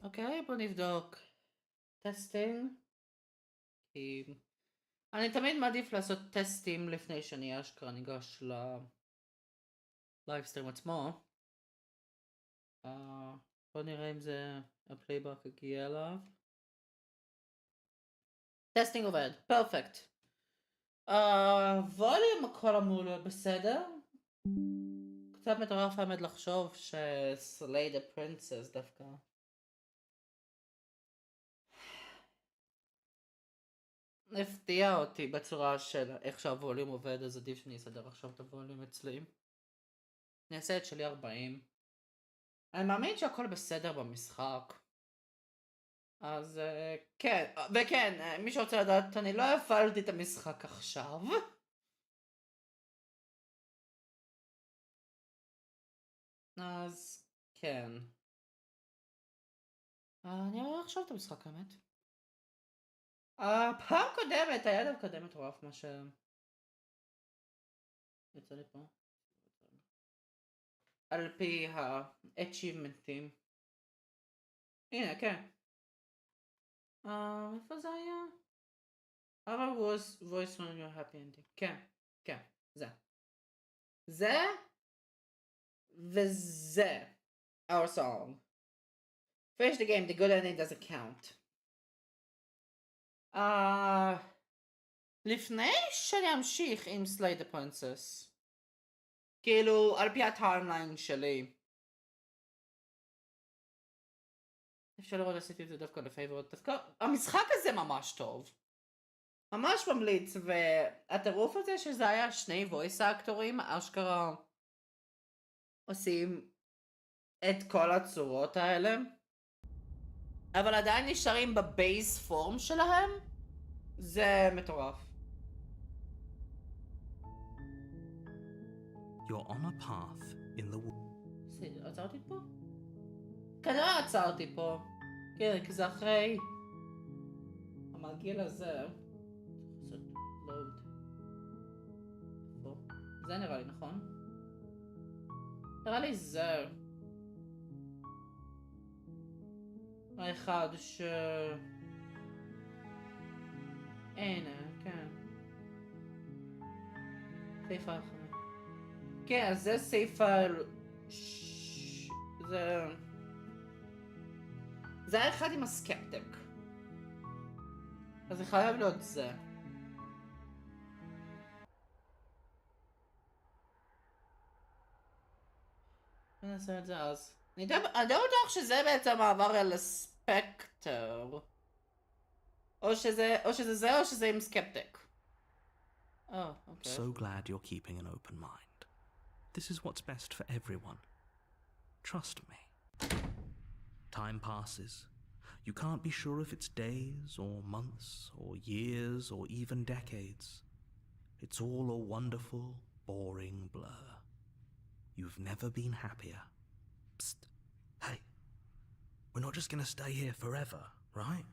אוקיי, בוא נבדוק. טסטינג. כי אני תמיד מעדיף לעשות טסטים לפני שאני אשכרה ניגש ללייבסטרים עצמו. בוא נראה אם זה הפלייבק הגיע אליו. טסטינג עובד, פרפקט. ווליום הכל אמור להיות בסדר. קצת מטורף האמת לחשוב שסלייד הפרינסס דווקא. הפתיע אותי בצורה של איך שהווליום עובד, אז עדיף שאני אסדר עכשיו את הווליום אצלי. אני אעשה את שלי 40. אני מאמין שהכל בסדר במשחק. אז כן, וכן, מי שרוצה לדעת, אני לא הפעלתי את המשחק עכשיו. אז כן. אני רואה עכשיו את המשחק האמת. פעם קודמת, היה דווקא די מטורף מה ש... יצא לי פה. על פי ה-achievement'ים. הנה, כן. איפה זה היה? Our voice when you're happy ending. כן, כן, זה. זה וזה. Our song. Finish the game, the good ending doesn't count. לפני שאני אמשיך עם Slay the Princess. כאילו, על פי הטיימליין שלי. אפשר לראות עשיתי את זה דווקא לפייבורט. דווקא המשחק הזה ממש טוב. ממש ממליץ, והטירוף הזה שזה היה שני voice אקטורים, אשכרה עושים את כל הצורות האלה. אבל עדיין נשארים בבייס פורם שלהם. זה מטורף. You're on a path in the עצרתי פה? כנראה עצרתי פה. כן, כי זה אחרי המעגל הזה. זה נראה לי נכון? נראה לי זה. האחד ש... הנה, כן. סעיף האחר. כן, אז זה סעיף זה האחד עם הסקפטיק. אז זה חייב להיות זה. נעשה את זה אז. אני די בטוח שזה בעצם מעבר אל הספקטר. או שזה זה או שזה עם סקפטיק. Okay. So glad you're keeping an open mind. This is what's best for everyone. Trust me. Time passes. You can't be sure if it's days or months or years or even decades. It's all a wonderful, boring blur. You've never been happier. Psst. Hey. We're not just gonna stay here forever, right?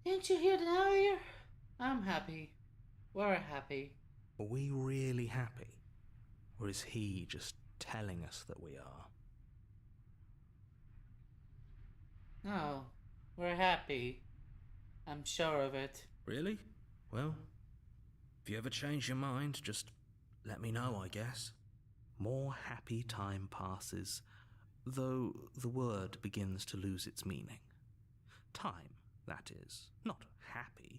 Didn't you hear the narrator? I'm happy. We're happy. Are we really happy? Or is he just telling us that we are? No, we're happy. I'm sure of it. Really? Well, if you ever change your mind, just let me know, I guess. More happy time passes, though the word begins to lose its meaning. Time, that is, not happy.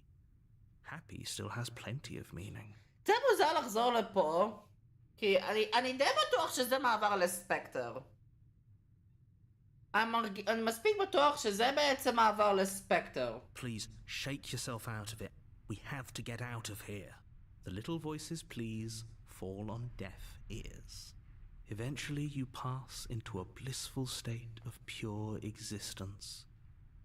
Happy still has plenty of meaning. זה מוזר לחזור לפה, כי אני די בטוח שזה מעבר לספקטר. אני מספיק בטוח שזה בעצם מעבר לספקטר. Please, shake yourself out of it. We have to get out of here. The little voices, please, fall on deaf ears. Eventually you pass into a blissful state of pure existence.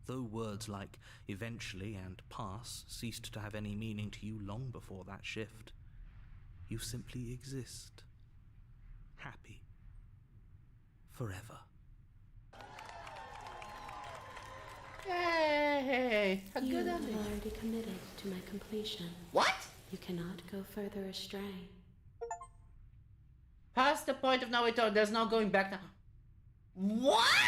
Though words like eventually and pass ceased to have any meaning to you long before that shift, you simply exist. Happy. Forever. Yay! A You good have ending. already committed to my completion. What? You cannot go further astray. Pass past the point of no return. There's no going back now. What?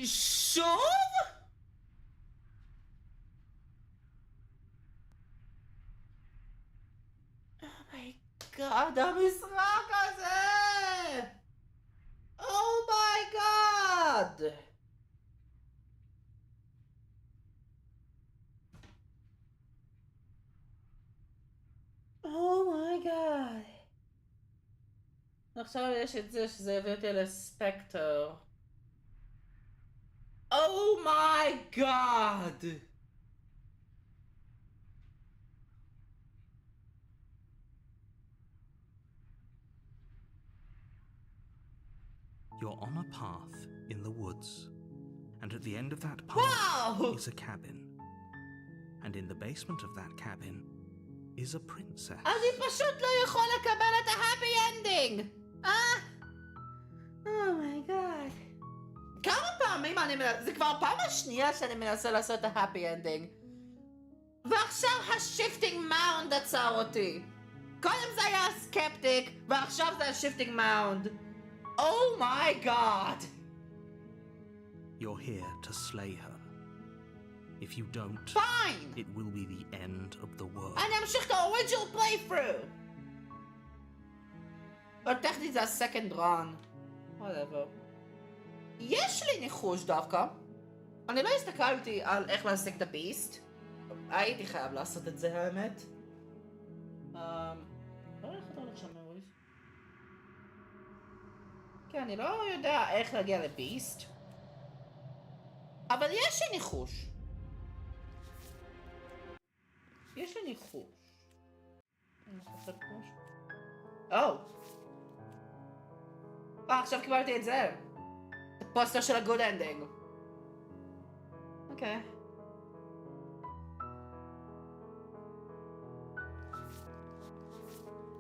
שוב? God, המשחק הזה! Oh my god! Oh my god. עכשיו יש את זה שזה הביא אותי לספקטר. Oh my god! You're on a path in the woods, and at the end of that path Wow! is a cabin. And in the basement of that cabin is a princess. אני פשוט לא יכול לקבל את ההפי אנדינג! Oh my god. כמה פעמים אני מנסה, זה כבר הפעם השנייה שאני מנסה לעשות את ההפי אנדינג. ועכשיו השיפטינג מאונד עצר אותי. קודם זה היה סקפטיק, ועכשיו זה השיפטינג מאונד. Oh my god! You're here to slay her. If you don't, Fine! it will be the end of the world. אני אמשיך את ה-original playthrough! אבל טכנית זה ה-second run. whatever. יש לי ניחוש דווקא. אני לא הסתכלתי על איך להשיג את הביסט. הייתי חייב לעשות את זה האמת. לא איך אתה הולך שם מרויס? כן, אני לא יודע איך להגיע לביסט. אבל יש לי ניחוש. יש לי ניחוש. עכשיו קיבלתי את זה. פוסטר של הגוד אנדינג. אוקיי.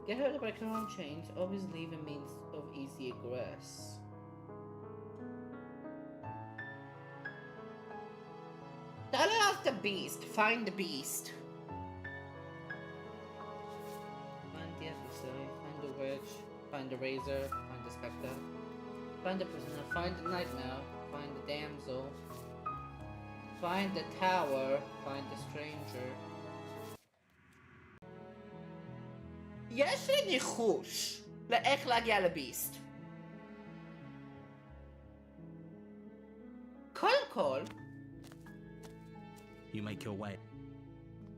Get her to break her own chains. Always leave a means of easy egress. Tell her of the beast. Find the beast. Find the adversary. Find the witch. Find the razor. Find the spectre. Find the prisoner. Find the nightmare. Find the damsel. Find the tower. Find the stranger. יש לי ניחוש לאיך להגיע לביסט. קודם כל, You make your way.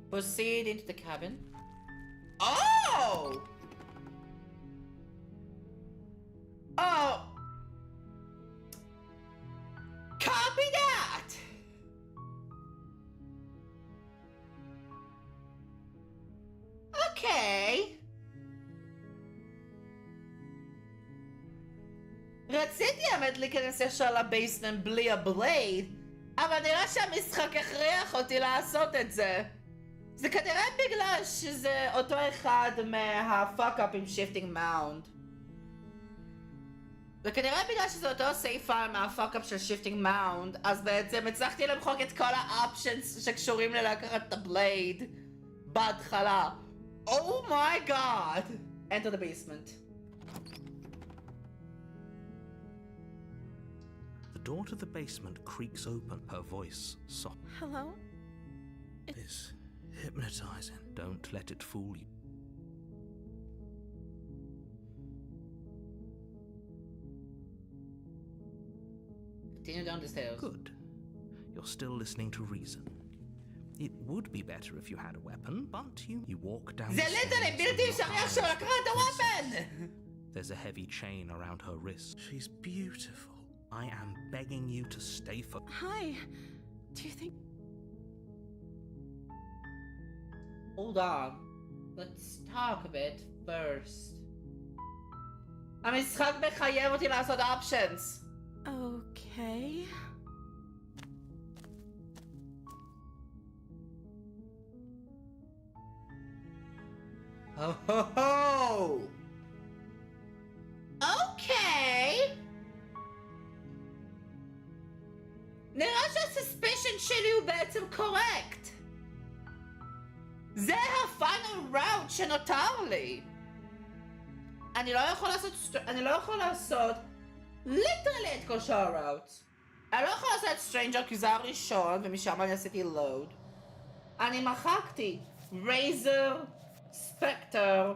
proceed into the cabin. Oh! Oh! Copy that! Okay. רציתי האמת להיכנס ישר לבייסמנט בלי הבלייד, אבל נראה שהמשחק הכריח אותי לעשות את זה. זה כנראה בגלל שזה אותו אחד מהפאק-אפ עם שיפטינג מאונד. וכנראה בגלל שזה אותו סייף פייל מהפאק-אפ של שיפטינג מאונד, אז בעצם הצלחתי למחוק את כל האופשנס שקשורים ללקחת את הבלייד בהתחלה. Oh my god! Enter the basement. The door to the basement creaks open, her voice soft. Hello? It's hypnotizing. Don't let it fool you. Continue down the stairs. Good. You're still listening to reason. It would be better if you had a weapon, but you walk down זה the ליטרלי stairs בלתי and אפשרי your עכשיו arms לקחת את הוופן! There's a heavy chain around her wrist. She's beautiful. I am begging you to stay for... Hi. Do you think... Hold on. Let's talk a bit first. המשחק מחייב אותי לעשות options. Okay. Oh ho ho! Okay! נראה שהסספישן שלי הוא בעצם קורקט. זה הפיינל ראוט שנותר לי. אני לא יכול לעשות ליטרלי את כל שאר הראוטס. אני לא יכול לעשות את סטרנג'ר כי זה הראשון ומשם אני עשיתי לואוד. אני מחקתי רייזר, ספקטר,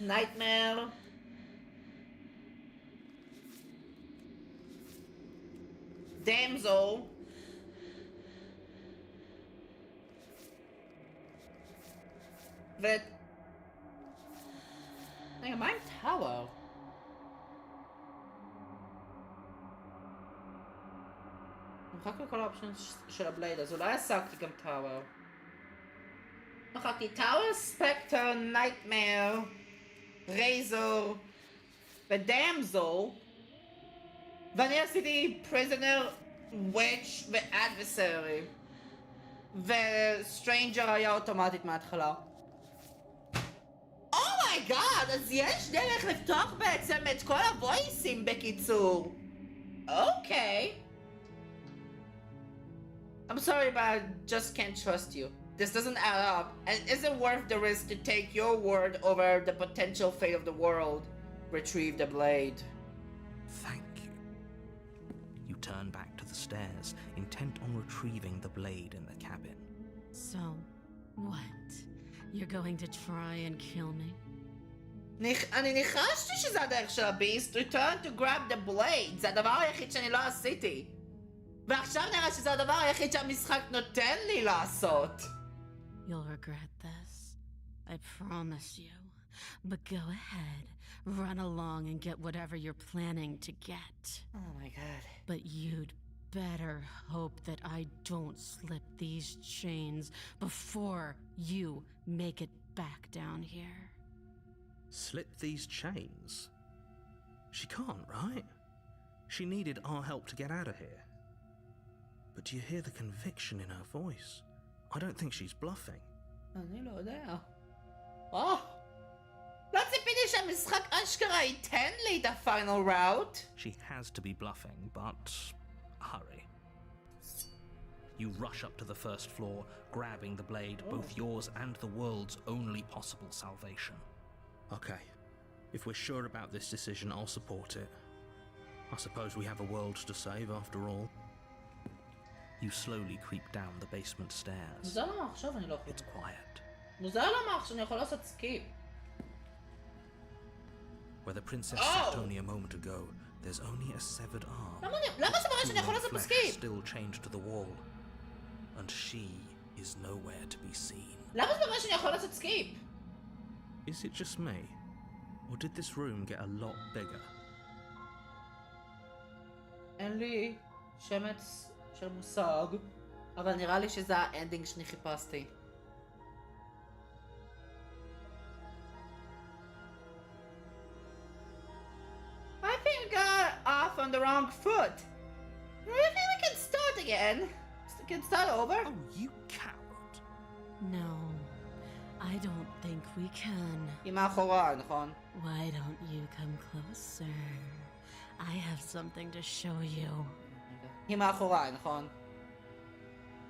נייטמר, דמזל, רגע, מה עם טאוור? מחקתי כל האופשנס של הבלייד, אז אולי עסקתי גם טאוור. מחקתי טאוור, ספקטר, נייטמר, רייזר ודמזל, ואני עשיתי פריזנר, וויץ' ואדברסרי, וסטרנג'ר היה אוטומטית מההתחלה. אומייגאד, אז יש דרך לפתוח בעצם את כל הוויסים בקיצור. אוקיי. I'm sorry, but I just can't trust you. This doesn't add up, and it isn't worth the risk to take your word over the potential fate of the world. Retrieve the blade. Thank you. You turn back to the stairs, intent on retrieving the blade in the cabin. So, what? You're going to try and kill me? אני ניחשתי שזה הדרך של הביסט. Return to grab the blade. זה הדבר היחיד שאני לא עשיתי. ועכשיו נראה שזה הדבר היחיד שהמשחק נותן לי לעשות. You'll regret this. I promise you. But go ahead. Run along and get whatever you're planning to get. Oh my god. But you'd better hope that I don't slip these chains before you make it back down here. Slip these chains? She can't, right? She needed our help to get out of here. But do you hear the conviction in her voice? I don't think she's bluffing. אני לא יודע. לא ציפיתי שהמשחק אשכרה ייתן לי את הפיינל ראוט. She has to be bluffing, but hurry. You rush up to the first floor, grabbing the blade, both yours and the world's only possible salvation. Okay, if we're sure about this decision, I'll support it. I suppose we have a world to save after all. You slowly creep down the basement stairs. מוזר למה עכשיו אני לא יכול. It's quiet. מוזר למה עכשיו אני יכול לעשות סקיפ. Where the princess sat only a moment ago, there's only a severed arm. למה זה מראה שאני יכול לעשות Flesh סקיפ? still chained to the wall, and she is nowhere to be seen. למה זה מראה שאני יכול לעשות סקיפ? Is it just me? Or did this room get a lot bigger? אין לי שמץ של מושג, אבל נראה לי שזה האנדינג שאני חיפשתי. I think I got off on the wrong foot. Maybe we can start again. We can start over. Oh, you coward! No, I don't think we can. היא מאחורה, נכון? Why don't you come closer? I have something to show you. היא מאחורה, נכון?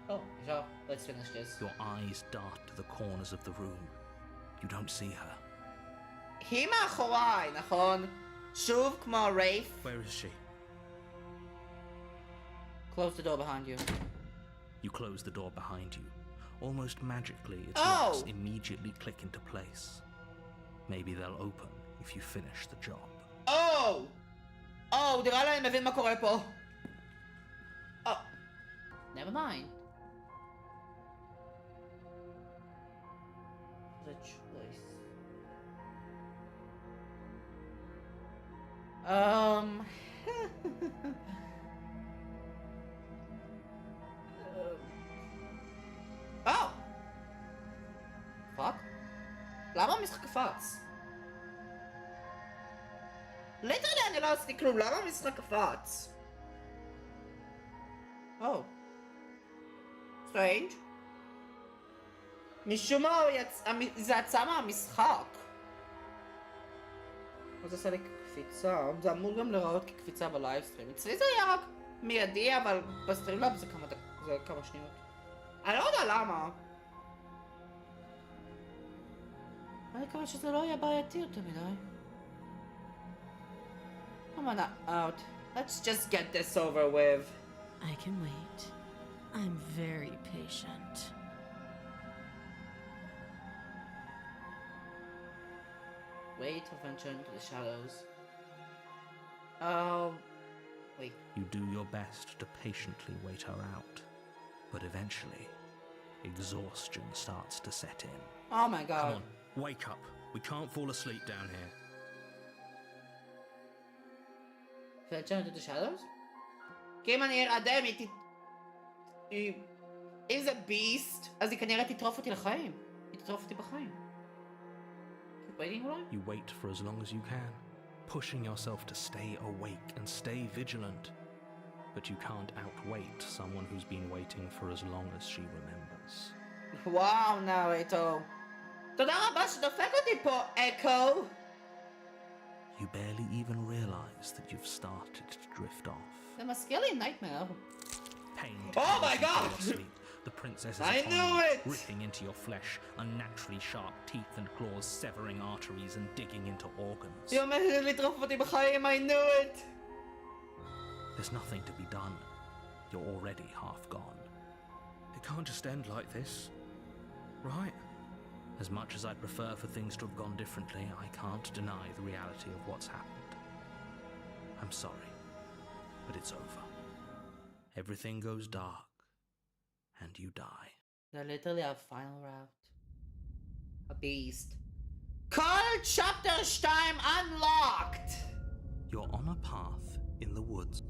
Oh, so let's finish this. Your eyes dart to the corners of the room. You don't see her. היא מאחוריי, נכון? שוב כמו רייף. Where is she? Close the door behind you. You close the door behind you. Almost magically, its Oh! locks immediately click into place. Maybe they'll open if you finish the job. נראה לי אני מבין מה קורה פה. Never mind. The choice. פאק? למה המשחק קפץ? ליטרלי אני לא עשיתי כלום, למה המשחק קפץ? סטרנג'? משום מה זה יצא מהמשחק. אז זה עושה לי קפיצה, זה אמור גם לראות כקפיצה בלייבסטרים. אצלי זה היה רק מיידי, אבל בסטרימלאב זה כמה שניות. אני לא יודע למה. אני מקווה שזה לא יהיה בעייתי יותר מדי. I'm not out. Let's just get this over with. I can wait. I'm very patient. Wait to venture into the shadows. Oh, wait. You do your best to patiently wait her out, but eventually, exhaustion starts to set in. Oh my god. Come on, wake up. We can't fall asleep down here. venture into the shadows? כי אם אני ארעדם, אם זה ביסט, אז היא כנראה תטרוף אותי לחיים. היא תטרוף אותי בחיים. Keep waiting אולי? You wait for as long as you can, pushing yourself to stay awake and stay vigilant. But you can't outwait someone who's been waiting for as long as she remembers. וואו, נארייטור. תודה רבה שדופק אותי פה, אקו. You barely even realize that you've started to drift off. זה מזכיר לי nightmare. Pain Oh tears my you God! to your sleep. The princess is I upon knew you, it! ripping into your flesh, unnaturally sharp teeth and claws severing arteries and digging into organs. היא עומדת לטרוף אותי בחיים, I knew it! There's nothing to be done. You're already half gone. It can't just end like this, right? As much as I'd prefer for things to have gone differently, I can't deny the reality of what's happened. I'm sorry, but it's over. Everything goes dark, and you die. They're literally our final route. A beast. Call chapter 2 unlocked! You're on a path in the woods.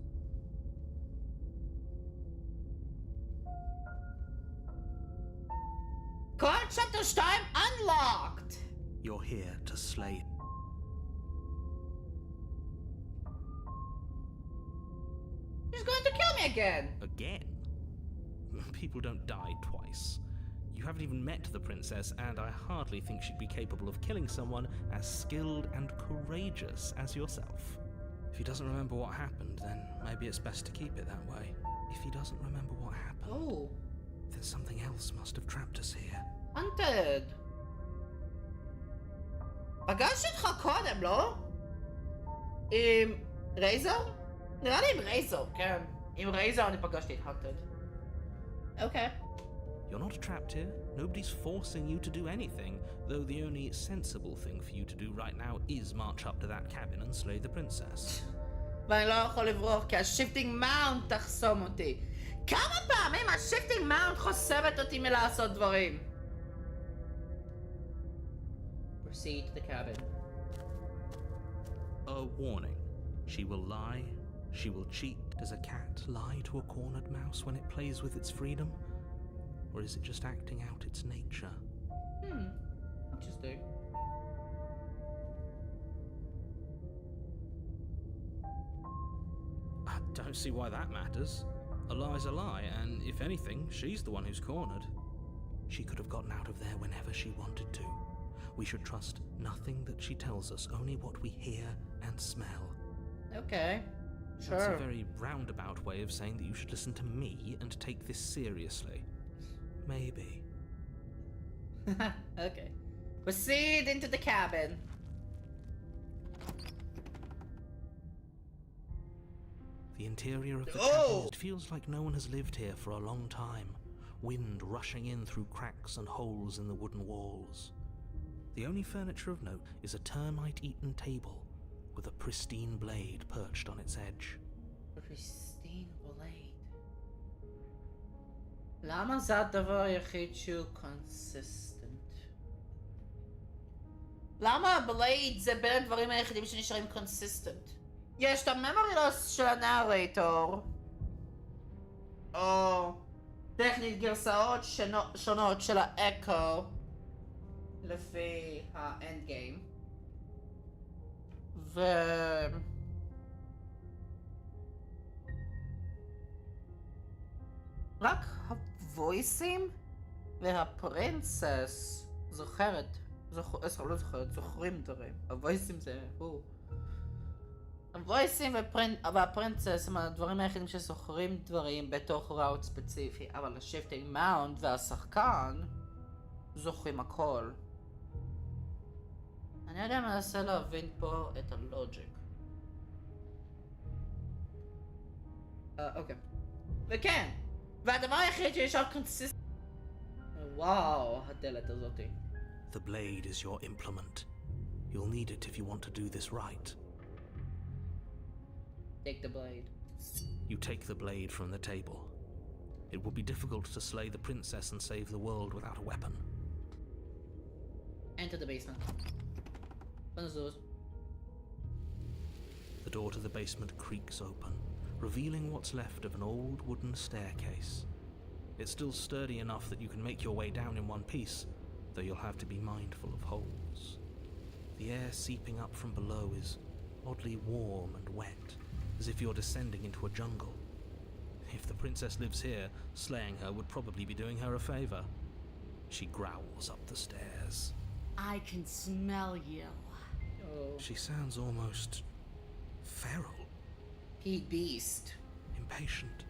Call chapter 2 unlocked! You're here to slay. She's going to kill me again! Again? People don't die twice. You haven't even met the princess, and I hardly think she'd be capable of killing someone as skilled and courageous as yourself. If he doesn't remember what happened, then maybe it's best to keep it that way. If he doesn't remember what happened, Oh. then something else must have trapped us here. Hunted. פגשתי אותך קודם, לא? עם רייזר? נראה לי עם רייזר, כן. עם רייזר אני פגשתי את Hunted. Okay. You're not trapped here. Nobody's forcing you to do anything, though the only sensible thing for you to do right now is march up to that cabin and slay the princess. ואני לא יכול לברוח כי השיפטינג מאונט תחסום אותי. כמה פעמים השיפטינג מאונט חוסמת אותי מלעשות דברים? Proceed to the cabin. A warning. She will lie. She will cheat. Does a cat lie to a cornered mouse when it plays with its freedom? Or is it just acting out its nature? Interesting. I don't see why that matters. A lie's a lie, and if anything, she's the one who's cornered. She could have gotten out of there whenever she wanted to. We should trust nothing that she tells us, only what we hear and smell. Okay. Sure. That's a very roundabout way of saying that you should listen to me and take this seriously. Maybe. Okay. Proceed into the cabin. The interior of the cabin, it feels like no one has lived here for a long time. Wind rushing in through cracks and holes in the wooden walls. The only furniture of note is a termite-eaten table with a pristine blade perched on its edge. Pristine blade. למה זה הדבר היחיד שהוא consistent? למה הבלייד זה בין הדברים היחידים שנשארים consistent? יש את הממורי לוס של הנארייטור, או טכנית גרסאות שונות של האקו לפי האנד גיים, ו... רק הוויסים והפרינסס זוכרת, לא זוכרת, זוכרים דברים. הוויסים זה הוא. הוויסים והפרינצס הם הדברים היחידים שזוכרים דברים בתוך ראוט ספציפי, אבל השיפטינג מאונד והשחקן זוכרים הכל. אני יודע מנסה להבין פה את הלוג'יק. אוקיי. וכן, והדבר היחיד שנשאר קונסיסט... וואו, הדלת הזאתי. The blade is your implement. You'll need it if you want to do this right. Take the blade. You take the blade from the table. It would be difficult to slay the princess and save the world without a weapon. Enter the basement. Open the doors. The door to the basement creaks open, revealing what's left of an old wooden staircase. It's still sturdy enough that you can make your way down in one piece, though you'll have to be mindful of holes. The air seeping up from below is oddly warm and wet, as if you're descending into a jungle. If the princess lives here, slaying her would probably be doing her a favor. She growls up the stairs. I can smell you. Oh. She sounds almost feral, Pete Beast. impatient,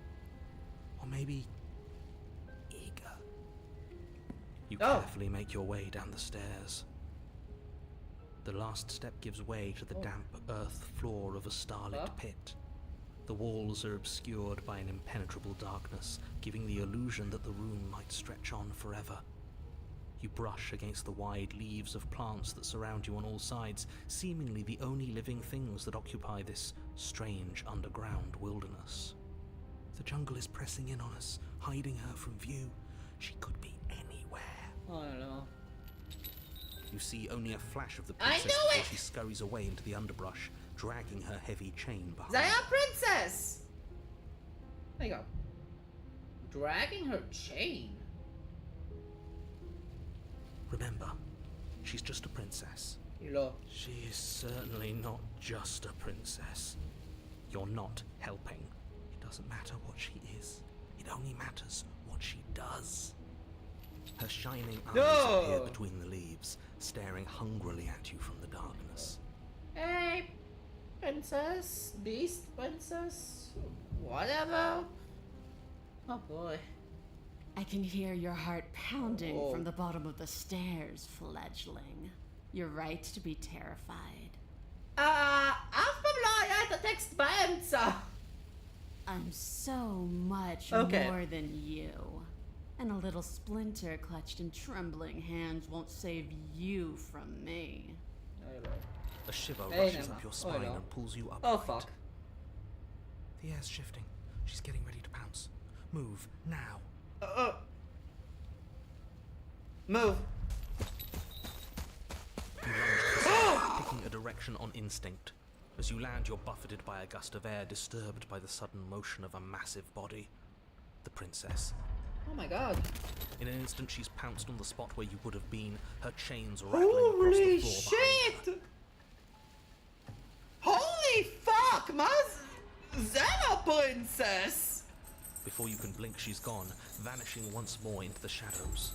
or maybe eager. You Oh. carefully make your way down the stairs. The last step gives way to the damp earth floor of a starlit pit. The walls are obscured by an impenetrable darkness, giving the illusion that the room might stretch on forever. You brush against the wide leaves of plants that surround you on all sides, seemingly the only living things that occupy this strange underground wilderness. The jungle is pressing in on us, hiding her from view. She could be anywhere. I don't know. You see only a flash of the I princess knew before it! she scurries away into the underbrush, dragging her heavy chain behind. Zaya Princess! There you go. Dragging her chain. Remember, she's just a princess. You know. She is certainly not just a princess. You're not helping. It doesn't matter what she is. It only matters what she does. Her shining eyes appear between the leaves, staring hungrily at you from the darkness. Hey, princess, beast princess, whatever. Oh boy. I can hear your heart pounding from the bottom of the stairs, fledgling. You're right to be terrified. אף פעם לא היה את הטקסט באמצע. I'm so much Okay. more than you. And a little splinter clutched in trembling hands won't save you from me. A shiver Hey, rushes Nema. up your Oh, spine no. and pulls you up. Oh fuck. The air's shifting. She's getting ready to pounce. Move, now. Move. You lunge to the side, picking a direction on instinct. As you land, you're buffeted by a gust of air, disturbed by the sudden motion of a massive body. The princess. Oh my god. In an instant, she's pounced on the spot where you would have been, her chains rattling across Holy the floor behind her. shit! Holy fuck, Zella princess! Before you can blink, she's gone, vanishing once more into the shadows.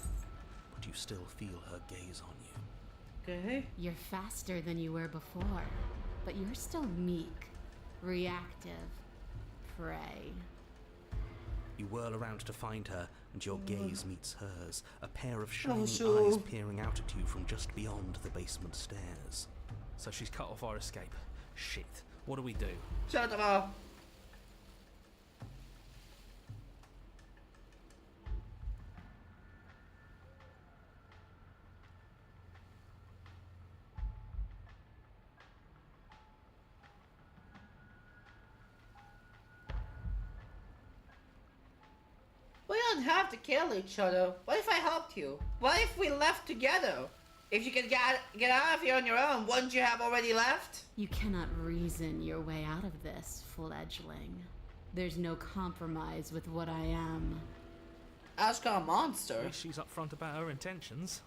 But you still feel her gaze on you. Okay. You're faster than you were before, but you're still meek, reactive, prey. You whirl around to find her, and your gaze meets hers, a pair of shining sure. eyes peering out at you from just beyond the basement stairs. So she's cut off our escape. Shit. What do we do? Shut them up. We don't have to kill each other. What if I helped you? What if we left together? If you could get out of here on your own, wouldn't you have already left? You cannot reason your way out of this, fledgling. There's no compromise with what I am. Ask a monster. She's upfront about her intentions.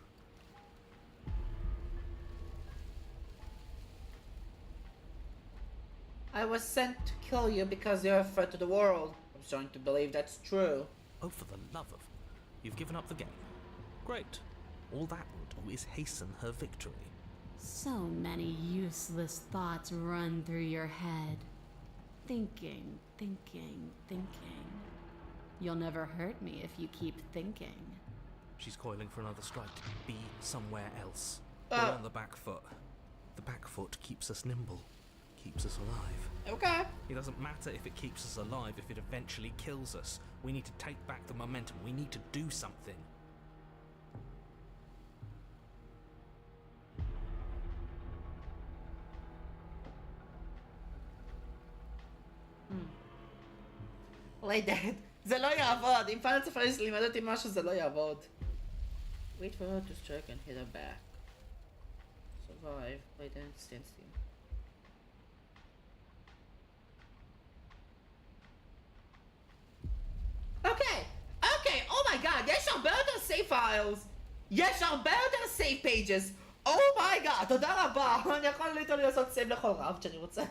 I was sent to kill you because you're a threat to the world. I'm starting to believe that's true. Oh, for the love of... You've given up the game. Great. All that will do is hasten her victory. So many useless thoughts run through your head. Thinking, thinking, thinking. You'll never hurt me if you keep thinking. She's coiling for another strike. Be somewhere else. We're on the back foot. The back foot keeps us nimble, keeps us alive. Okay. It doesn't matter if it keeps us alive if it eventually kills us. We need to take back the momentum. We need to do something. Lady, זה לא יעבוד. אם פאנל צפריס לימד אותי משהו, זה לא יעבוד. Wait for her to strike and hit her back. Survive. Wait and stand still. Okay, oh my god, יש הרבה יותר save files. יש הרבה יותר save pages. Oh my god, תודה רבה. אני יכול ליטרלי לעשות save לכל רב שאני רוצה.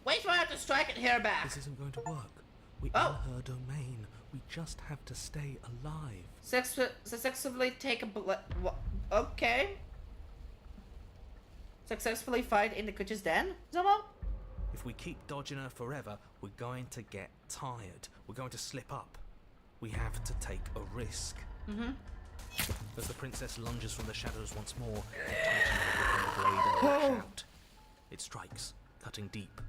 Wait for her to strike and hit her back. This isn't going to work. We Oh. are her domain. We just have to stay alive. Successfully take a okay. Successfully fight in the Kutch's den? Somehow? If we keep dodging her forever, we're going to get tired. We're going to slip up. We have to take a risk. As the princess lunges from the shadows once more, you tighten her grip on the blade and lash out. It strikes, cutting deep,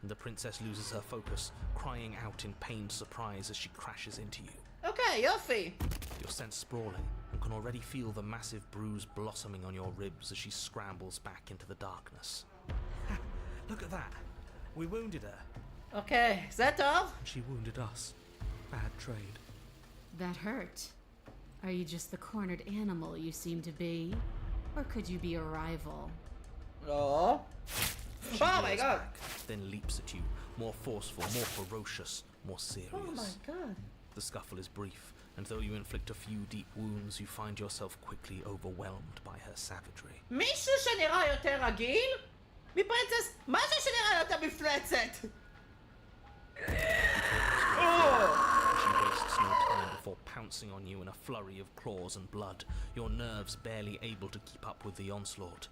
and the princess loses her focus, crying out in pained surprise as she crashes into you. Okay, Yuffie. You're sent sprawling and can already feel the massive bruise blossoming on your ribs as she scrambles back into the darkness. Look at that! We wounded her. Okay, is that all? And she wounded us. Bad trade. That hurt. Are you just the cornered animal you seem to be? Or could you be a rival? Oh. She Oh my rears god. back, then leaps at you, more forceful, more ferocious, more serious. Oh my god. The scuffle is brief, and though you inflict a few deep wounds, you find yourself quickly overwhelmed by her savagery. מישהו שנראה יותר רגיל? מפרינצס, משהו שנראה יותר מפלצת! She wastes no time before pouncing on you in a flurry of claws and blood, your nerves barely able to keep up with the onslaught.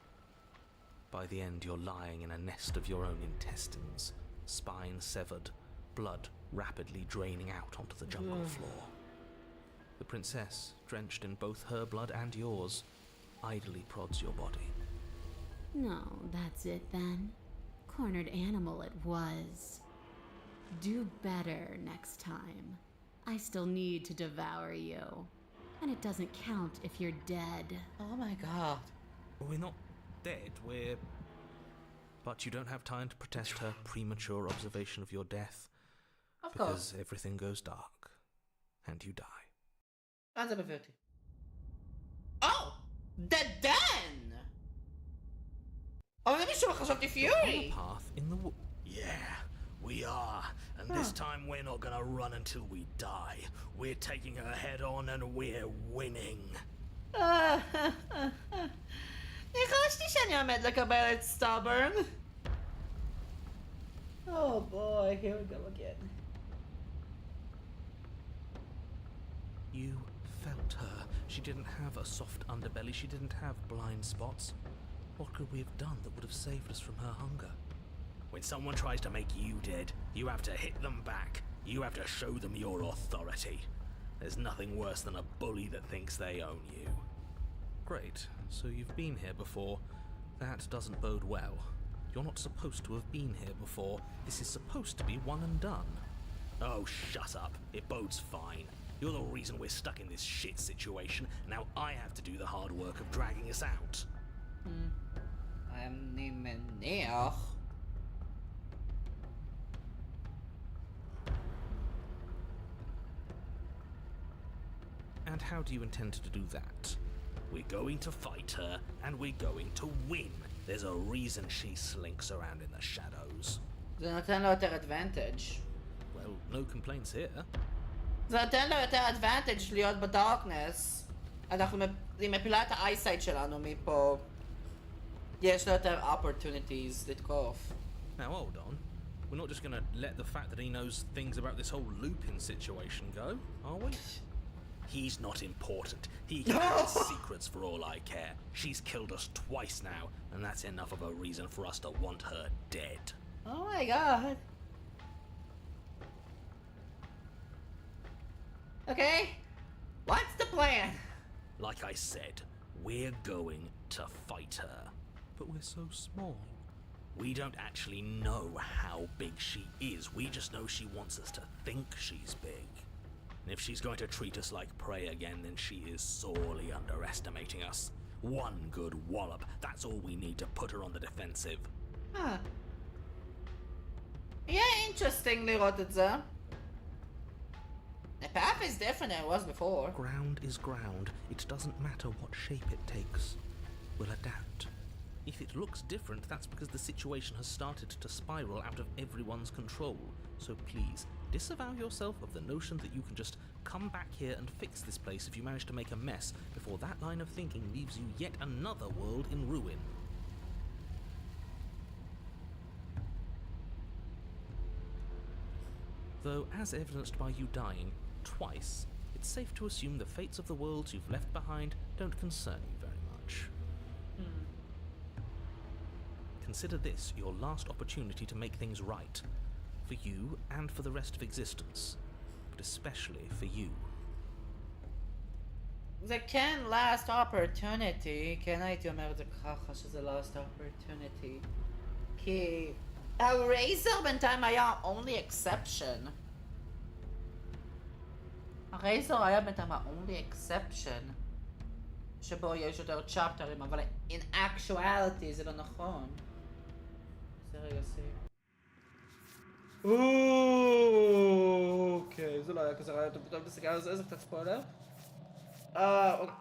By the end, you're lying in a nest of your own intestines, spine severed, blood rapidly draining out onto the jungle floor. The princess, drenched in both her blood and yours, idly prods your body. No, that's it then. Cornered animal it was. Do better next time. I still need to devour you. And it doesn't count if you're dead. Oh my god. We're not dead, we're... But you don't have time to protest her premature observation of your death, Of because course. everything goes dark, and you die. Answer 50. Oh! The den! Oh, let me show חשבתי On Fury! a path in the wood. Yeah, we are. And this time we're not gonna run until we die. We're taking her head on and we're winning. ניחשתי שאני עומד לקבל את stubborn. Oh boy, here we go again. You felt her. She didn't have a soft underbelly. She didn't have blind spots. What could we have done that would have saved us from her hunger? When someone tries to make you dead, you have to hit them back. You have to show them your authority. There's nothing worse than a bully that thinks they own you. Great. So you've been here before. That doesn't bode well. You're not supposed to have been here before. This is supposed to be one and done. Oh, shut up. It bodes fine. You're the reason we're stuck in this shit situation. Now I have to do the hard work of dragging us out. אני מניח. And how do you intend to do that? We're going to fight her, and we're going to win. There's a reason she slinks around in the shadows. זה נותן לו יותר advantage. Well, no complaints here. זה נותן לו יותר advantage להיות בדארקנס. היא מפילה את ה-eyesight שלנו מפה. יש לו יותר opportunities לתקוף. Now hold on. We're not just gonna let the fact that he knows things about this whole looping situation go, are we? He's not important. He can have his secrets for all I care. She's killed us twice now, and that's enough of a reason for us to want her dead. Oh my god. Okay, what's the plan? Like I said, we're going to fight her. But we're so small. We don't actually know how big she is. We just know she wants us to think she's big. And if she's going to treat us like prey again, then she is sorely underestimating us. One good wallop, that's all we need to put her on the defensive. Huh. Yeah, interesting לראות את זה. The path is different than it was before. Ground is ground. It doesn't matter what shape it takes. We'll adapt. If it looks different, that's because the situation has started to spiral out of everyone's control. So please, disavow yourself of the notion that you can just come back here and fix this place if you manage to make a mess before that line of thinking leaves you yet another world in ruin. Though, as evidenced by you dying twice, it's safe to assume the fates of the worlds you've left behind don't concern you very much. Consider this your last opportunity to make things right. For you and for the rest of existence. But especially for you. זה כן last opportunity, כן הייתי אומר את זה ככה שזה last opportunity. כי הרייזר בינתיים היה only exception. הרייזר היה בינתיים ה-only exception. שבו יש יותר צ'פטרים, אבל in actuality זה לא נכון. זה רגע סי. אוקיי, זה לא היה כזה רעיון, פתאום תסתכל על זה, זה קצת ספוילר. אוקיי.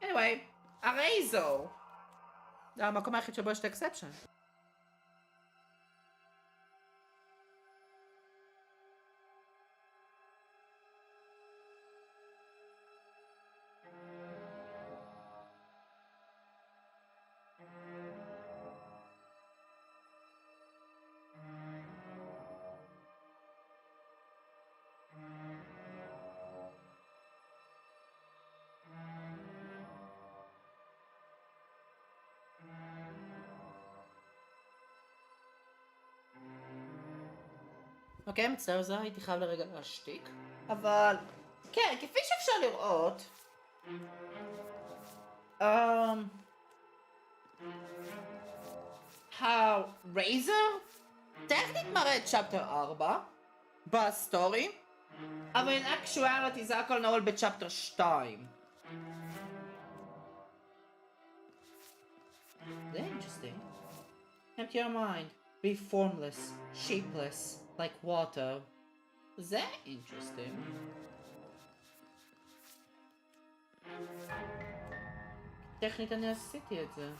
anyway, הרייזר. זה המקום היחיד שבו יש את האקספשן. אוקיי, מצטער זה, הייתי חייב לרגע להשתיק. אבל, כן, כפי שאפשר לראות, הרייזר טכנית מראה את צ'פטר 4 בסטורי, אבל in actuality זה הכל נעול בצ'פטר 2. זה interesting. Empty your mind. Be formless, shapeless, like water. Is that interesting? טכנית אני עשיתי את זה.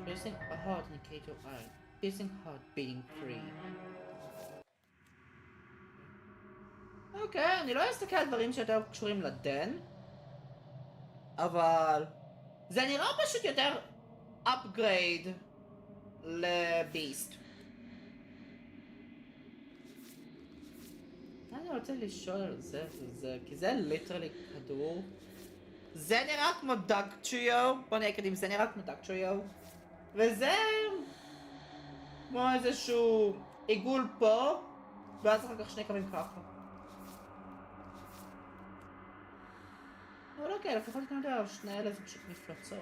Piercing a heart indicate your eye. Piercing heart beating free. אוקיי, אני לא אסתכל על דברים שיותר קשורים לדן. אבל זה נראה פשוט יותר upgrade לביסט. אני רוצה לשאול על זה וזה, כי זה ליטרלי כדור. זה נראה כמו דאג טריו, בוא נהיה קדימה, זה נראה כמו דאג טריו. וזה כמו איזשהו עיגול פה, ואז אחר כך שני קווים ככה. אבל אוקיי, לפחות אני יודע, שני אלה זה פשוט מפלצות.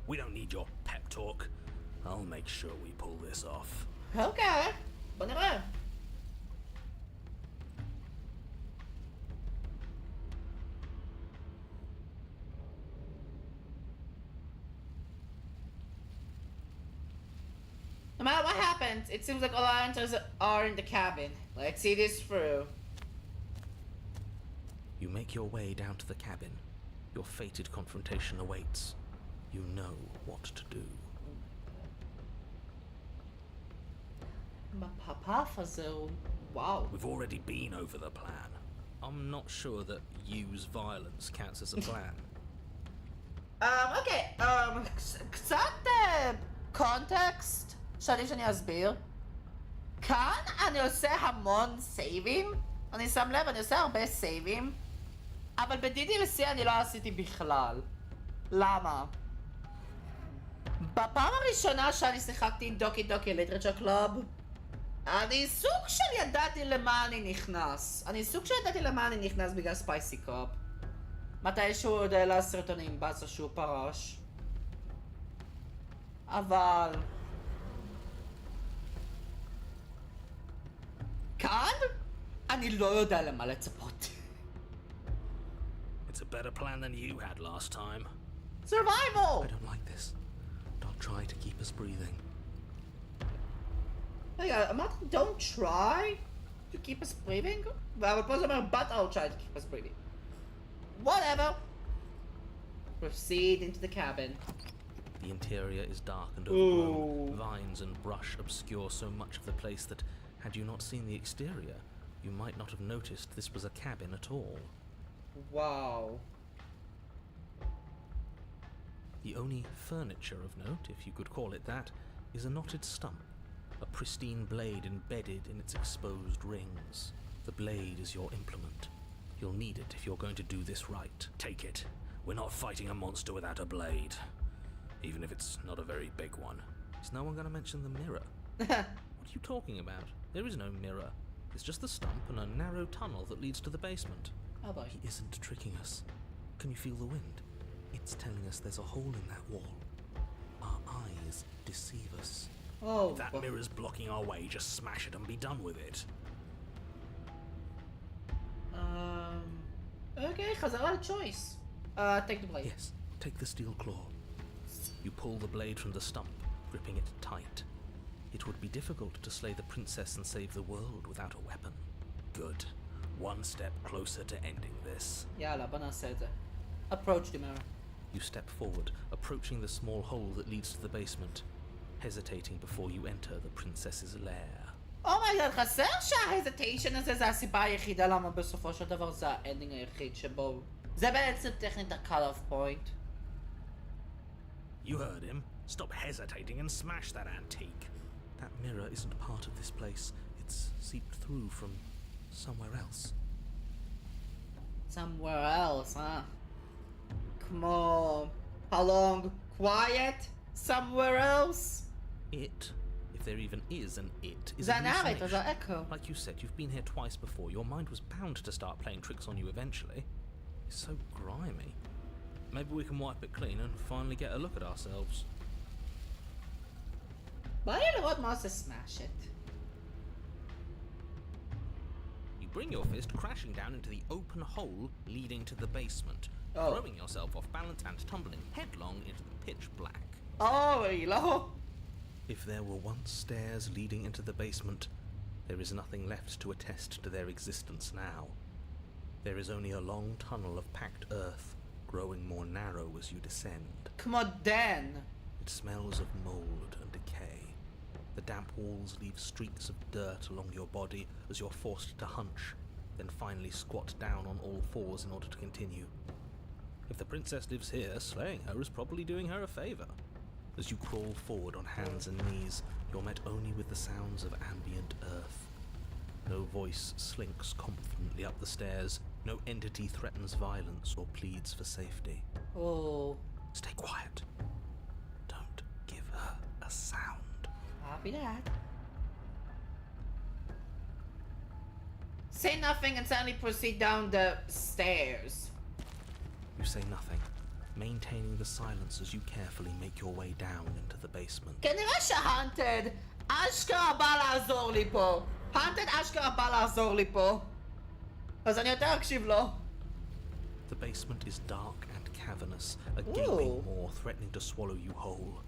We don't need your pep talk. I'll make sure we pull this off. אוקיי, בוא נראה. No matter what happens, it seems like all our answers are in the cabin. Let's see this through. You make your way down to the cabin. Your fated confrontation awaits. You know what to do. בפאפ הזה הוא... וואו. We've already been over the plan. I'm not sure that use violence counts as a plan. אוקיי, קצת context שעדיף שאני אסביר. כאן אני עושה המון סייבים. אני שם לב, אני עושה הרבה סייבים. אבל ב-DDLC אני לא עשיתי בכלל. למה? בפעם הראשונה שאני שיחקתי עם דוקי דוקי ליטרצ'ר קלאב, אני סוג של ידעתי למה אני נכנס. בגלל ספייסי קופ. מתישהו יודע לסרטונים בצע שהוא פרש. אבל... כאן? אני לא יודע למה לצפות. It's a better plan than you had last time. Survival! I don't like this. Don't try to keep us breathing. רגע, אמרתי don't try to keep us breathing? אבל פה זה אומר but I'll try to keep us breathing. Whatever. Proceed into the cabin. The interior is dark and overgrown. Vines and brush obscure so much of the place that, had you not seen the exterior, you might not have noticed this was a cabin at all. Wow. The only furniture of note, if you could call it that, is a knotted stump, a pristine blade embedded in its exposed rings. The blade is your implement. You'll need it if you're going to do this right. Take it. We're not fighting a monster without a blade. Even if it's not a very big one. Is no one going to mention the mirror? What are you talking about? There is no mirror. It's just the stump and a narrow tunnel that leads to the basement. How about He isn't tricking us. Can you feel the wind? It's telling us there's a hole in that wall. Our eyes deceive us. Oh, If that mirror's blocking our way, just smash it and be done with it. Okay, חזרה choice. Take the blade. Yes, take the steel claw. You pull the blade from the stump, gripping it tight. It would be difficult to slay the princess and save the world without a weapon. Good. One step closer to ending this. יאללה, בוא נעשה את זה. Approach the mirror. You step forward, approaching the small hole that leads to the basement, hesitating before you enter the princess's lair. אומייגאד, חסר שההזיטיישן הזה זה הסיבה היחידה למה בסופו של דבר זה האנדינג היחיד שבו... זה בעצם טכנית ה-cut-off point. You heard him. Stop hesitating and smash that antique. That mirror isn't part of this place. It's seeped through from somewhere else. Somewhere else, huh? Come on. How long? Quiet? Somewhere else? It, if there even is an it, is זה a הנרטיב, זה hallucination. האקו. Like you said, you've been here twice before. Your mind was bound to start playing tricks on you eventually. It's so grimy. Maybe we can wipe it clean and finally get a look at ourselves. בא לי לראות מה עושה smash it. You bring your fist crashing down into the open hole leading to the basement, Oh. throwing yourself off balance and tumbling headlong into the pitch black. אוי, לא. If there were once stairs leading into the basement, there is nothing left to attest to their existence now. There is only a long tunnel of packed earth, growing more narrow as you descend. כמו דן. It smells of mold and decay. The damp walls leave streaks of dirt along your body as you're forced to hunch, then finally squat down on all fours in order to continue. If the princess lives here, slaying her is probably doing her a favor. As you crawl forward on hands and knees, you're met only with the sounds of ambient earth. No voice slinks confidently up the stairs, no entity threatens violence or pleads for safety. Oh. Stay quiet. Don't give her a sound. Copy that. Say nothing and suddenly proceed down the stairs. You say nothing, maintaining the silence as you carefully make your way down into the basement. כנראה שהאנטד אשכרה בא לעזור לי פה. האנטד אשכרה בא לעזור לי פה. אז אני יותר אקשיב לו. The basement is dark and cavernous, a Ooh. gaping maw threatening to swallow you whole.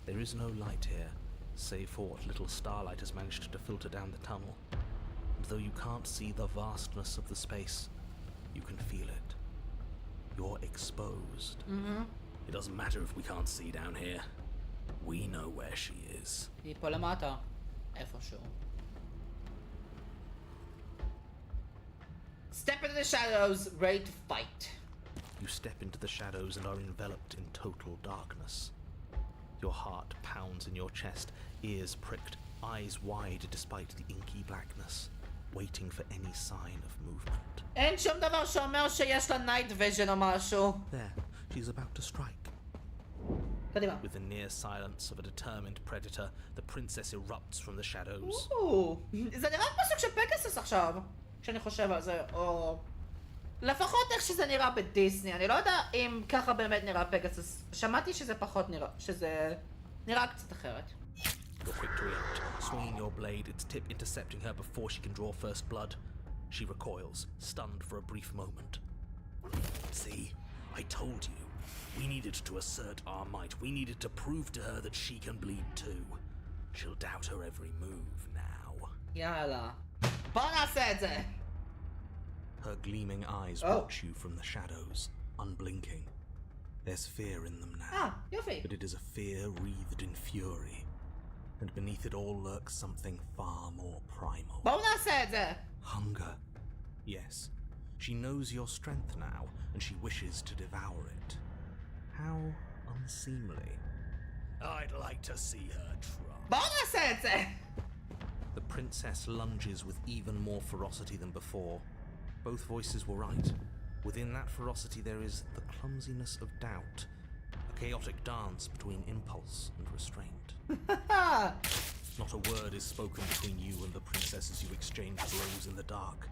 There is no light here, save for what little starlight has managed to filter down the tunnel. And though you can't see the vastness of the space, you can feel it. You're exposed. It doesn't matter if we can't see down here. We know where she is. היא פה למטה. איפשהו. Step into the shadows, ready to fight. You step into the shadows and are enveloped in total darkness. Your heart pounds in your chest, ears pricked, eyes wide despite the inky blackness, waiting for any sign of movement. אין שום דבר שאומר שיש לה night vision או משהו. There, she's about to strike. קדימה. With the near silence of a determined predator, the princess erupts from the shadows. זה נראה כמו סוג של פגסוס עכשיו, כשאני חושב על זה, או... לפחות איך שזה נראה בדיסני, אני לא יודע אם ככה באמת נראה פגסוס. שמעתי שזה פחות נראה, שזה נראה קצת אחרת. You're quick to react, swinging your blade, its tip intercepting her before she can draw first blood. She recoils, stunned for a brief moment. See, I told you. We needed to assert our might. We needed to prove to her that she can bleed too. She'll doubt her every move now. יאללה. בוא נעשה את זה! Her gleaming eyes watch you from the shadows, unblinking. There's fear in them now. יופי. But it is a fear wreathed in fury. And beneath it all lurks something far more primal. בואו נעשה את זה! Hunger. Yes. She knows your strength now, and she wishes to devour it. How unseemly. I'd like to see her try. בואו נעשה את זה! The princess lunges with even more ferocity than before. Both voices were right. Within that ferocity there is the clumsiness of doubt. A chaotic dance between impulse and restraint. Not a word is spoken between you and the princess as you exchange blows in the dark.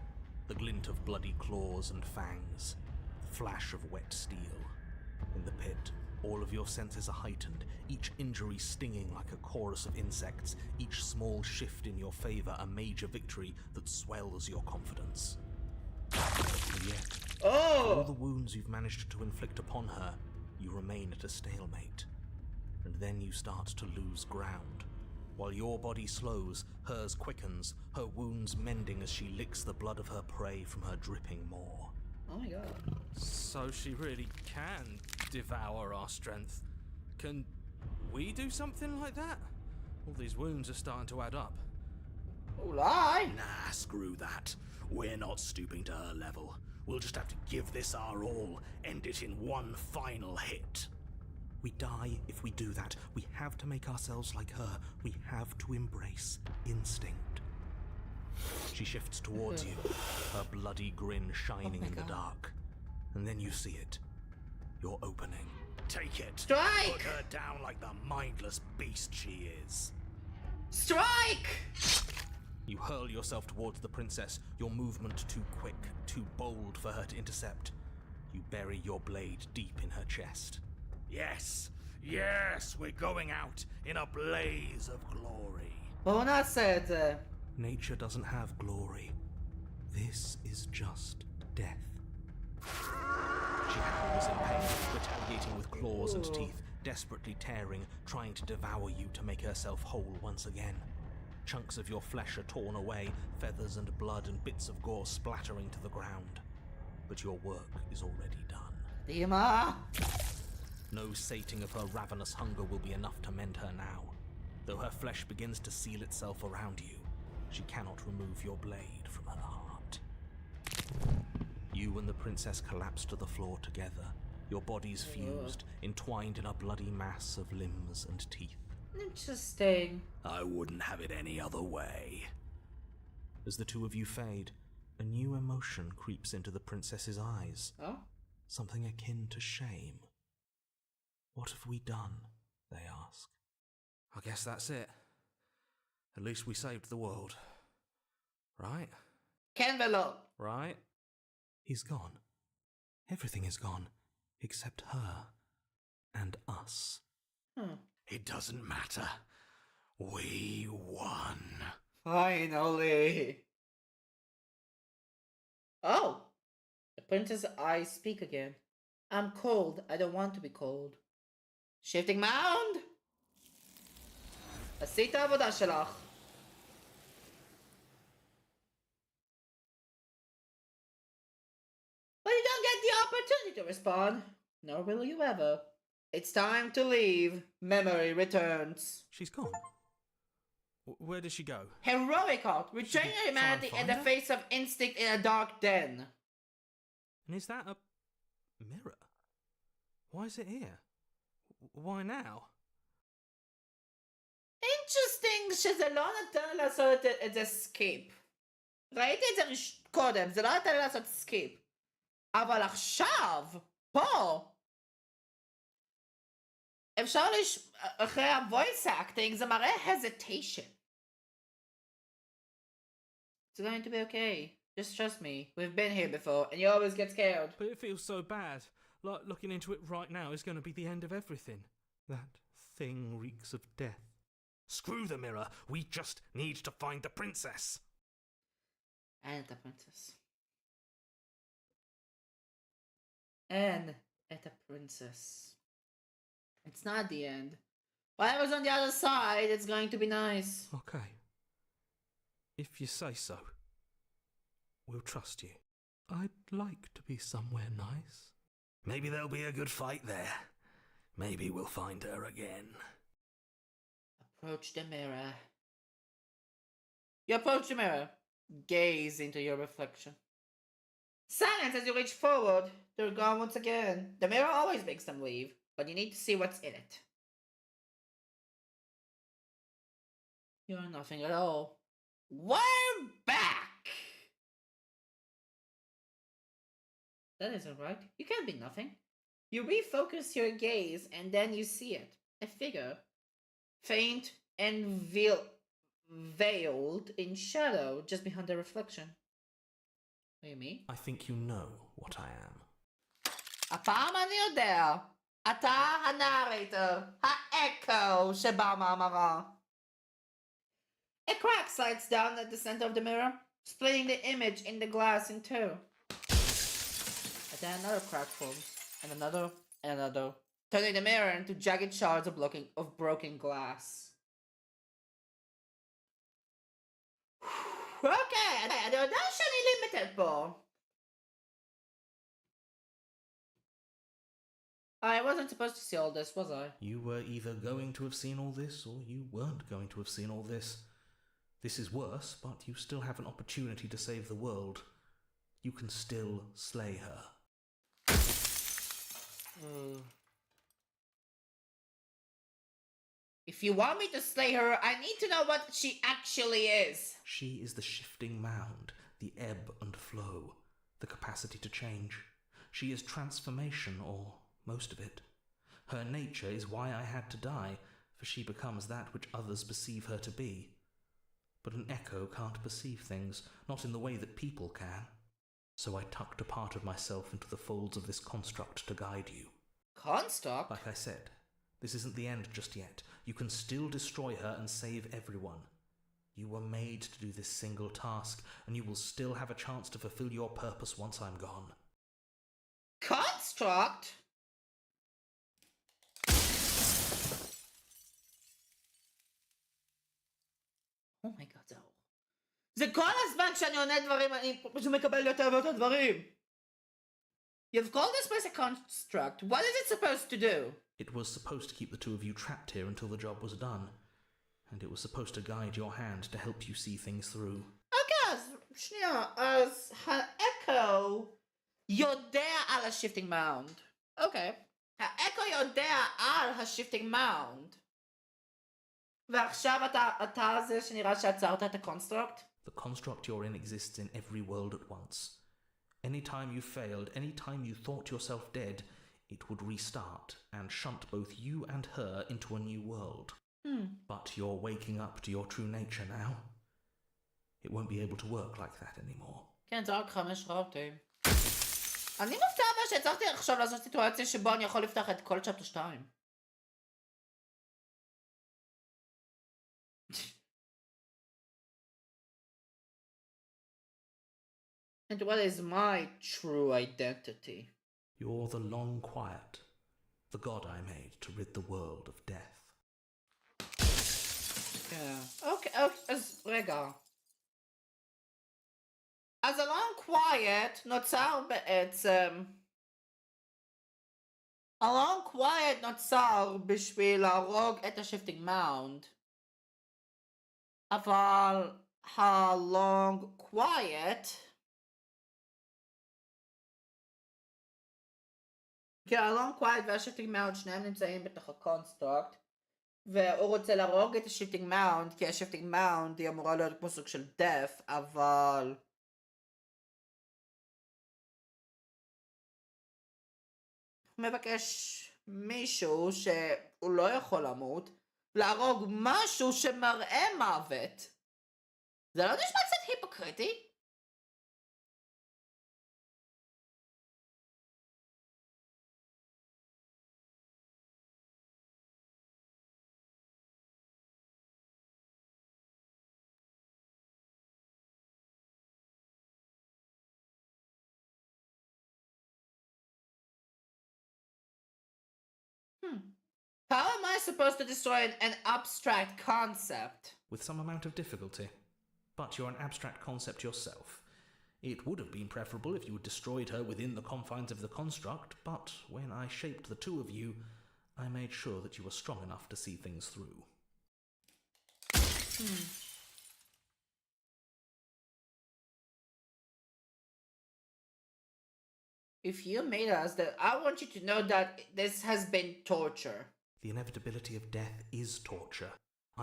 The glint of bloody claws and fangs. The flash of wet steel. In the pit, all of your senses are heightened, each injury stinging like a chorus of insects, each small shift in your favor a major victory that swells your confidence. And yet, for all the wounds you've managed to inflict upon her, you remain at a stalemate. And then you start to lose ground. While your body slows, hers quickens, her wounds mending as she licks the blood of her prey from her dripping maw. Oh my god. So she really can devour our strength. Can we do something like that? All these wounds are starting to add up. אולי? Nah, screw that. We're not stooping to her level. We'll just have to give this our all, end it in one final hit. We die if we do that. We have to make ourselves like her. We have to embrace instinct. She shifts towards you, her bloody grin shining in the dark. And then you see it. Your opening. Take it. Strike! Put her down like the mindless beast she is. Strike! You hurl yourself towards the princess, your movement too quick, too bold for her to intercept. You bury your blade deep in her chest. Yes, yes, we're going out in a blaze of glory. בואו נעשה את זה. Nature doesn't have glory. This is just death. She howls in pain, retaliating with claws and teeth, desperately tearing, trying to devour you to make herself whole once again. Chunks of your flesh are torn away, feathers and blood and bits of gore splattering to the ground. But your work is already done. Dima! No sating of her ravenous hunger will be enough to mend her now. Though her flesh begins to seal itself around you, she cannot remove your blade from her heart. You and the princess collapse to the floor together, your bodies fused, entwined in a bloody mass of limbs and teeth. Interesting. I wouldn't have it any other way. As the two of you fade, a new emotion creeps into the princess's eyes. Oh? Something akin to shame. What have we done? They ask. I guess that's it. At least we saved the world. Right? Kenvelo! Right? He's gone. Everything is gone, except her and us. It doesn't matter. We won. Finally! Oh! The princess' eyes speak again. I'm cold. I don't want to be cold. Shifting mound! עשית העבודה שלך. But you don't get the opportunity to respond. Nor will you ever. It's time to leave. Memory returns. She's gone. Where did she go? Heroic art. Returning humanity in the find her? face of instinct in a dark den. And is that a mirror? Why is it here? Why now? אינטרסטינג שזה לא נתן לי לעשות את זה סקיפ. ראיתי את זה קודם, זה לא נתן לי לעשות סקיפ. אבל עכשיו, פה, אפשר אחרי ה-voice acting, זה מראה hesitation. It's going to be okay. Just trust me. We've been here before, and you always get scared. But it feels so bad. Like looking into it right now is going to be the end of everything. That thing reeks of death. Screw the mirror. We just need to find the princess. And the princess. And at the princess. It's not the end. Whatever's on the other side, it's going to be nice. Okay. If you say so. We'll trust you. I'd like to be somewhere nice. Maybe there'll be a good fight there. Maybe we'll find her again. Approach the mirror. You approach the mirror. Gaze into your reflection. Silence as you reach forward. They're gone once again. The mirror always makes them leave, but you need to see what's in it. You're nothing at all. We're back! That isn't right. You can't be nothing. You refocus your gaze and then you see it. A figure. Faint and veiled in shadow just behind the reflection. What do you mean? I think you know what I am. הפעם אני יודע. אתה הנרייטר. האקו שבא מהמראה. A crack slides down at the center of the mirror, splitting the image in the glass in two. And then another crack forms, and another, turning the mirror into jagged shards of broken glass. Okay, אני יודע שאני limited פה. I wasn't supposed to see all this, was I? You were either going to have seen all this, or you weren't going to have seen all this. This is worse, but you still have an opportunity to save the world. You can still slay her. If you want me to slay her, I need to know what she actually is. She is the shifting mound, the ebb and flow, the capacity to change. She is transformation, or most of it. Her nature is why I had to die, for she becomes that which others perceive her to be. But an echo can't perceive things, not in the way that people can. So I tucked a part of myself into the folds of this construct to guide you. Construct? Like I said, this isn't the end just yet. You can still destroy her and save everyone. You were made to do this single task, and you will still have a chance to fulfill your purpose once I'm gone. Construct? Oh my god, זהו. זה כל הזמן כשאני עונה דברים, אני פשוט מקבל יותר ויותר דברים. You've called this place a construct. What is it supposed to do? It was supposed to keep the two of you trapped here until the job was done. And it was supposed to guide your hand to help you see things through. אוקיי, אז שנייה, אז האקו יודע על ה-shifting mound. אוקיי. האקו יודע על ה-shifting mound. ועכשיו אתה זה שנראה שעצרת את ה-construct? The construct you're in exists in every world at once. Any time you failed, any time you thought yourself dead, it would restart and shunt both you and her into a new world. But you're waking up to your true nature now. It won't be able to work like that anymore. כן, זה רק 5 ראוטים. אני מופתע שהצלחתי עכשיו לעשות סיטואציה שבו אני יכול לפתח את כל צ'פטר 2. And what is my true identity? You're the long quiet, the god I made to rid the world of death. Yeah. Okay, אז רגע. אז ה-long quiet נוצר בעצם... ה-long quiet נוצר בשביל להרוג את ה-shifting mound. אבל ה-long quiet... כי ה-long quiet וה-shifting mound שניהם נמצאים בתוך ה-construct. והוא רוצה להרוג את השיפטינג מאונד, כי השיפטינג מאונד היא אמורה להיות כמו סוג של דף, אבל... הוא מבקש מישהו שהוא לא יכול למות, להרוג משהו שמראה מוות. זה לא נשמע קצת היפוקריטי? How am I supposed to destroy an abstract concept? With some amount of difficulty. But you're an abstract concept yourself. It would have been preferable if you had destroyed her within the confines of the construct, but when I shaped the two of you, I made sure that you were strong enough to see things through. If you made us, that I want you to know that this has been torture. The inevitability of death is torture.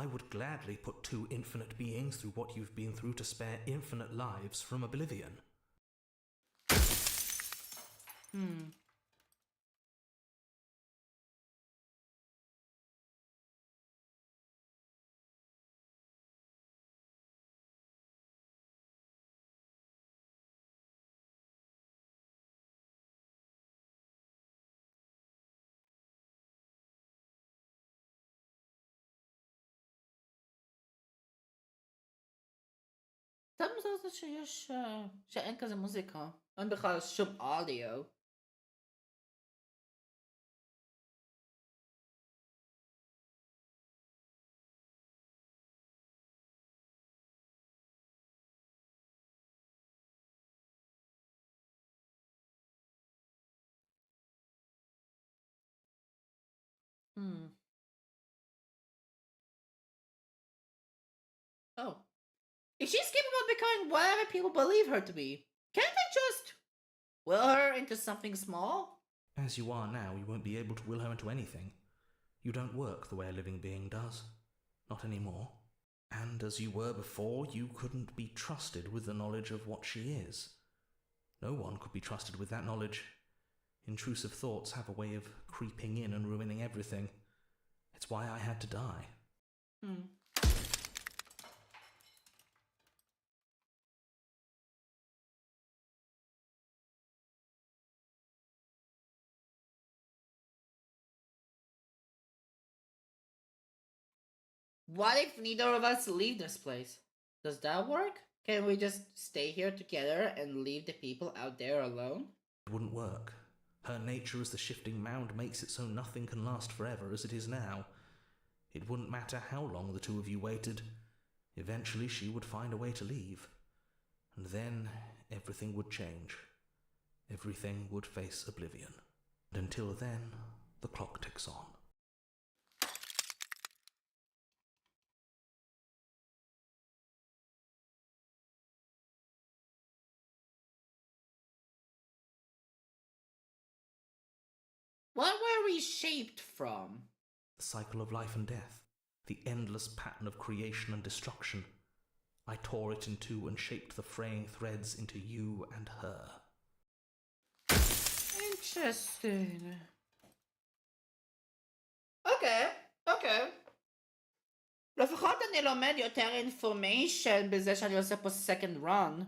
I would gladly put two infinite beings through what you've been through to spare infinite lives from oblivion. אתה מזל שאין כזה מוזיקה. אין בכלל שום אודיו. Oh. If she's capable of becoming whatever people believe her to be, can't they just will her into something small? As you are now, you won't be able to will her into anything. You don't work the way a living being does. Not anymore. And as you were before, you couldn't be trusted with the knowledge of what she is. No one could be trusted with that knowledge. Intrusive thoughts have a way of creeping in and ruining everything. It's why I had to die. What if neither of us leave this place? Does that work? Can we just stay here together and leave the people out there alone? It wouldn't work. Her nature as the shifting mound makes it so nothing can last forever as it is now. It wouldn't matter how long the two of you waited. Eventually she would find a way to leave. And then everything would change. Everything would face oblivion. And until then, the clock ticks on. What were we shaped from? The cycle of life and death. The endless pattern of creation and destruction. I tore it in two and shaped the fraying threads into you and her. Interesting. אוקיי. לפחות אני לומד יותר information בזה שאני עושה פה second run.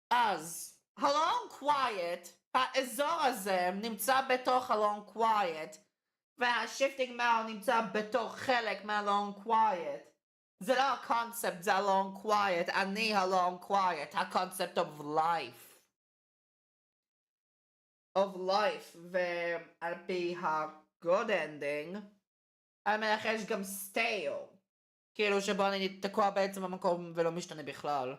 אז, הלונג קווייט, האזור הזה נמצא בתוך הלונג קווייט, והשיפטינג מאונד נמצא בתוך חלק מהלונג קווייט. זה לא הקונספט, זה הלונג קווייט, אני הלונג קווייט, הקונספט of life. ועל פי ה-good ending, אני מנחש גם stale, כאילו שבו אני תקוע בעצם במקום ולא משתנה בכלל.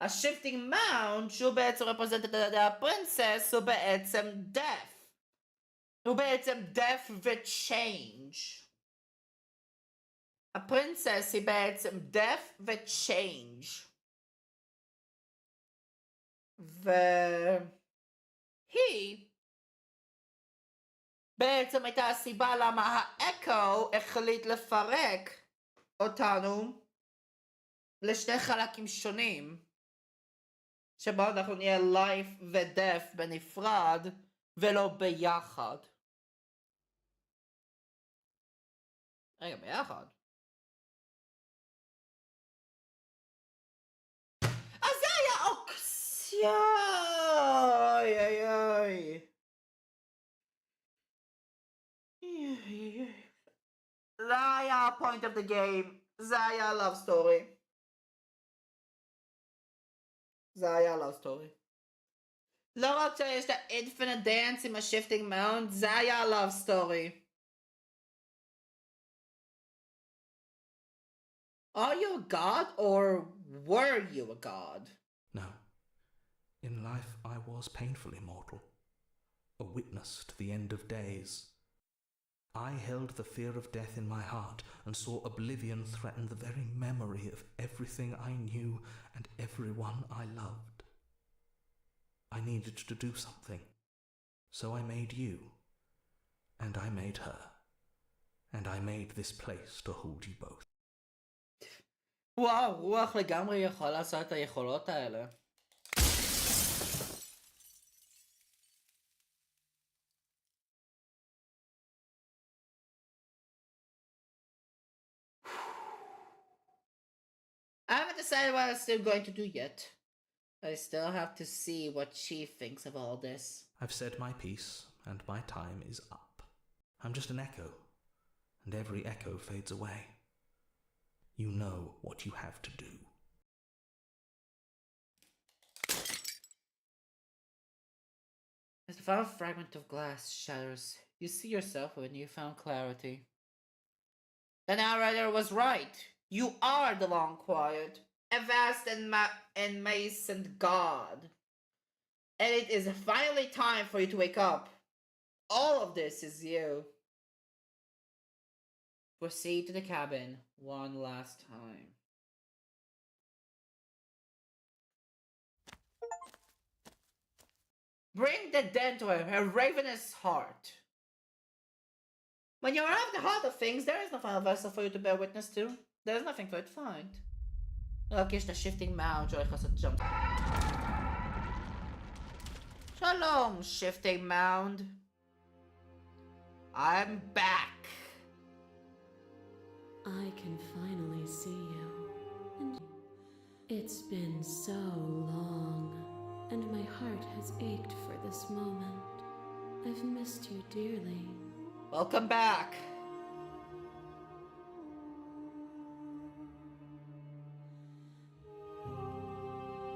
השיפטינג מאונד, שהוא בעצם רפרזנטד על ידי הפרינסס, הוא בעצם death. הוא בעצם death ו-change. הפרינסס היא בעצם death ו-change. והיא בעצם הייתה הסיבה למה האקו החליט לפרק אותנו לשני חלקים שונים, שבו אנחנו נהיה life ו-death בנפרד ולא ביחד. רגע, ביחד? אז זה היה אוקסיון! איי איי. זה היה ה-point of the game. זה היה love story. זה היה love story. לא רק שיש את ה-infinite dance עם ה-shifting mount, זה היה love story. Are you a god or were you a god? No. In life I was painfully mortal, a witness to the end of days. I held the fear of death in my heart and saw oblivion threaten the very memory of everything I knew and everyone I loved. I needed to do something, so I made you, and I made her, and I made this place to hold you both. וואו, רוח לגמרי יכול לעשות את היכולות האלה. I haven't decided what I'm still going to do yet. I still have to see what she thinks of all this. I've said my piece, and my time is up. I'm just an echo, and every echo fades away. You know what you have to do. As the final fragment of glass shatters, you see yourself with newfound clarity. The narrator was right. You are the long quiet, a vast and masoned god. And it is finally time for you to wake up. All of this is you. Proceed to the cabin one last time. Bring the dead to her ravenous heart. When you are at the heart of things, there is no final vessel for you to bear witness to. There is nothing for you to find. רק יש את ה-shifting mount שהולך לעשות jump. שלום, shifting mound. I'm back. I can finally see you. And it's been so long, and my heart has ached for this moment. I've missed you dearly. Welcome back.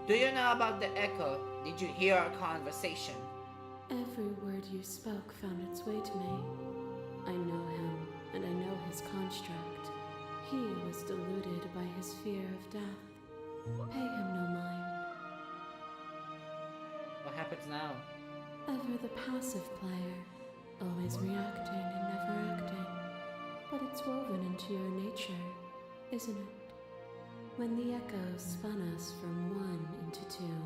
Do you know about the echo? Did you hear our conversation? Every word you spoke found its way to me. I know him, and I know his construct. He was deluded by his fear of death. Pay him no mind. What happens now? Ever the passive player, always reacting and never acting. But it's woven into your nature, isn't it? When the echo spun us from one into two,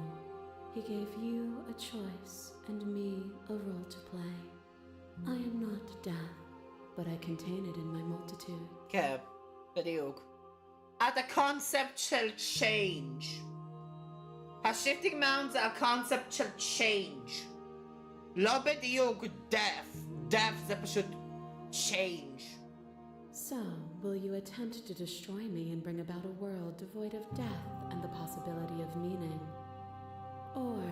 he gave you a choice and me a role to play. I am not death, but I contain it in my multitude. כן, בדיוק. אתה concept של change. ה-shifting mount זה ה-concept של change. לא בדיוק death. death זה פשוט change. So, will you attempt to destroy me and bring about a world devoid of death and the possibility of meaning? Or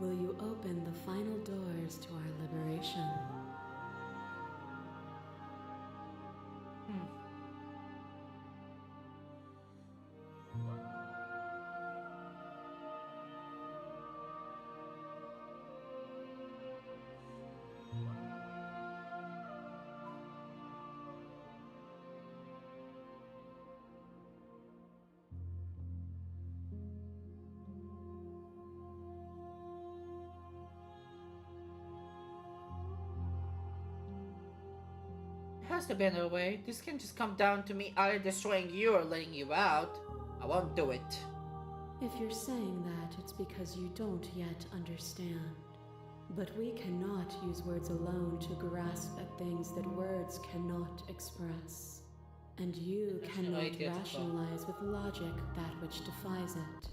will you open the final doors to our liberation? There has to be another way. This can't just come down to me either destroying you or letting you out. I won't do it. If you're saying that, it's because you don't yet understand. But we cannot use words alone to grasp at things that words cannot express. And you cannot rationalize with logic that which defies it.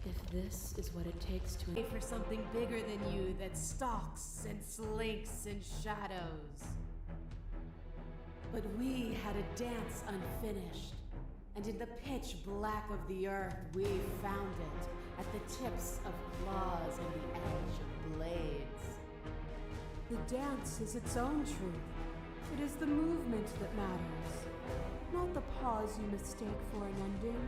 If this is what it takes to Wait for something bigger than you that stalks and slinks in shadows. But we had a dance unfinished, and in the pitch black of the earth we found it, at the tips of claws and the edge of blades. The dance is its own truth. It is the movement that matters, not the pause you mistake for an ending.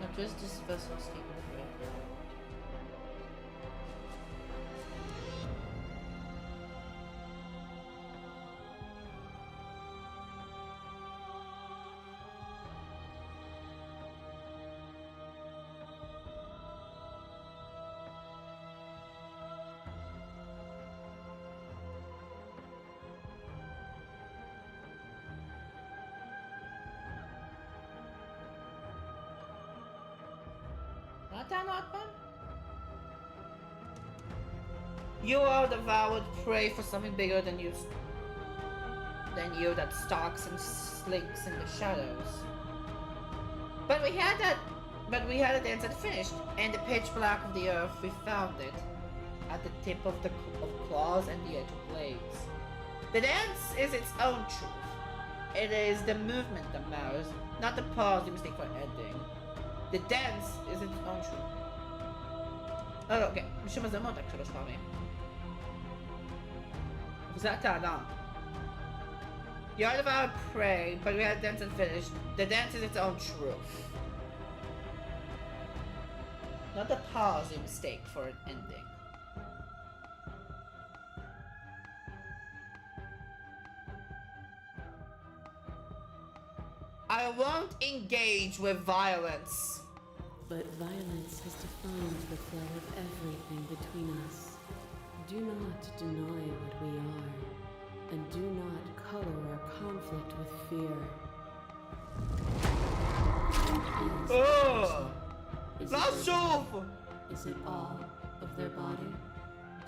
Not just this vessel steeped in red. Not that Otman? You are devoured prey for something bigger than you that stalks and slinks in the shadows. But we had a dance that finished, and the pitch black of the earth we found it, at the tip of the claws and the edge of blades. The dance is its own truth. It is the movement that matters, not the pause you mistake for ending. The dance is its own truth. אוקיי, משום מה זה מאוד רק 3 פעמים. וזה הטענה. You are devoured prey, but we had a dance unfinished. The dance is its own truth. Not the pause you mistake for an ending. I won't engage with violence. But violence has defined the flow of everything between us. Do not deny what we are, and do not color our conflict with fear. Is it all of their body?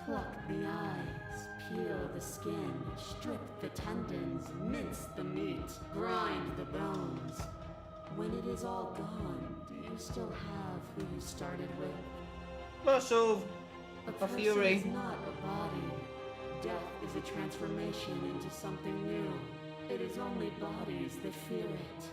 Pluck the eyes, peel the skin, strip the tendons, mince the meat, grind the bones. When it is all gone, do you still have who you started with? A person is not a body. Death is a transformation into something new. It is only bodies that fear it.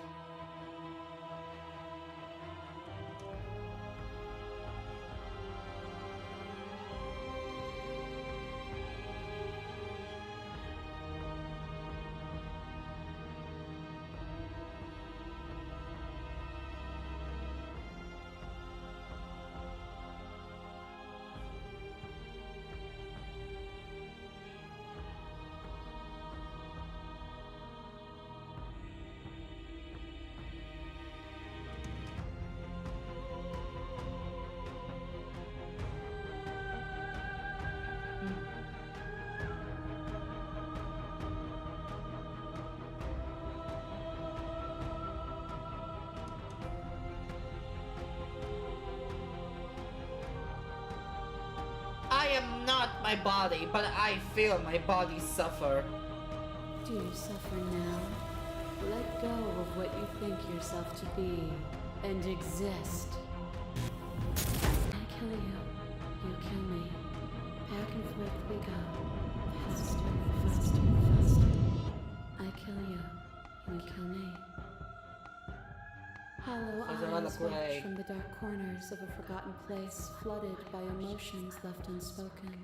I am not my body, but I feel my body suffer. Do you suffer now? Let go of what you think yourself to be, and exist. I kill you, you kill me. Back and forth we go. Faster, faster, faster. I kill you, you kill me. Hollow eyes watch from the dark corners of a forgotten place, flooded by emotions left unspoken.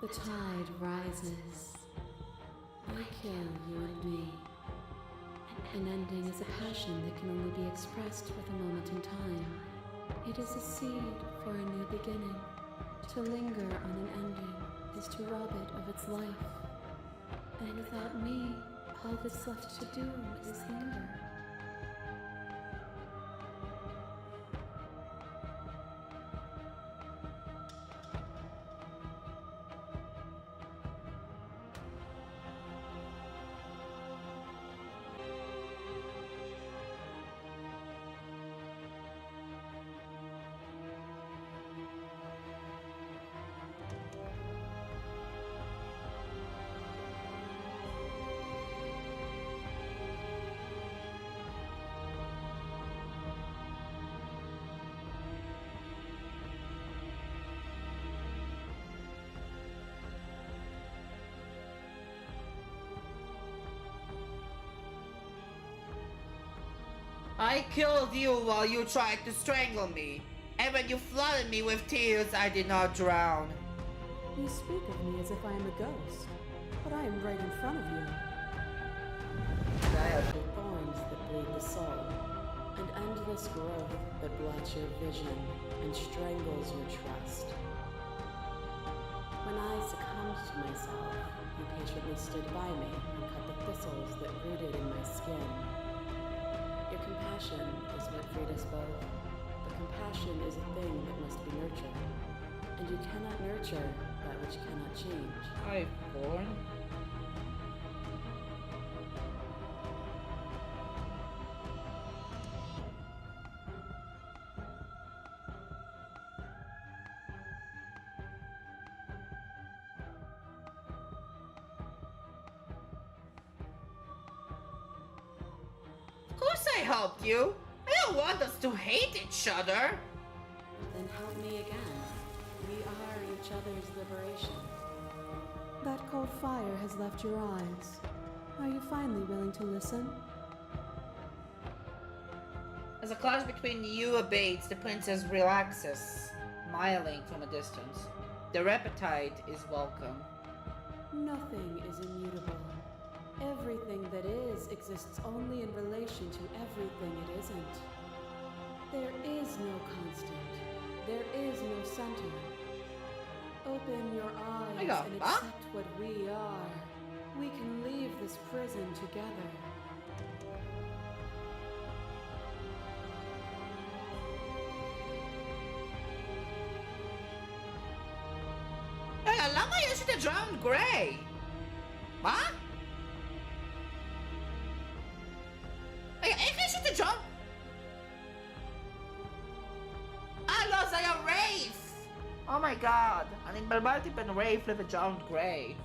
The tide rises. I kill you and me. An ending is a passion that can only be expressed with a moment in time. It is a seed for a new beginning. To linger on an ending is to rob it of its life. And without me, all that's left to do is linger. I killed you while you tried to strangle me. And when you flooded me with tears, I did not drown. You speak of me as if I am a ghost, but I am right in front of you. Direful thorns that bleed the soul, and endless growth that blots your vision and strangles your trust. When I succumbed to myself, you patiently stood by me and cut the thistles that rooted in my skin. Your compassion is what freed us both, but compassion is a thing that must be nurtured, and you cannot nurture that which cannot change. I've born. Of course I helped you. I don't want us to hate each other. Then help me again. We are each other's liberation. That cold fire has left your eyes. Are you finally willing to listen? As a clash between you abates, the princess relaxes, smiling from a distance. The appetite is welcome. Nothing is immutable. Everything that is exists only in relation to everything it isn't. There is no constant. There is no center. Open your eyes and accept what we are. We can leave this prison together. Hey, alam mo yun siya the drowned gray. What? Hey, siya the drowned... Alo, saya Wraith! Oh my god. Ang balbalti pa ng Wraith with a drowned gray.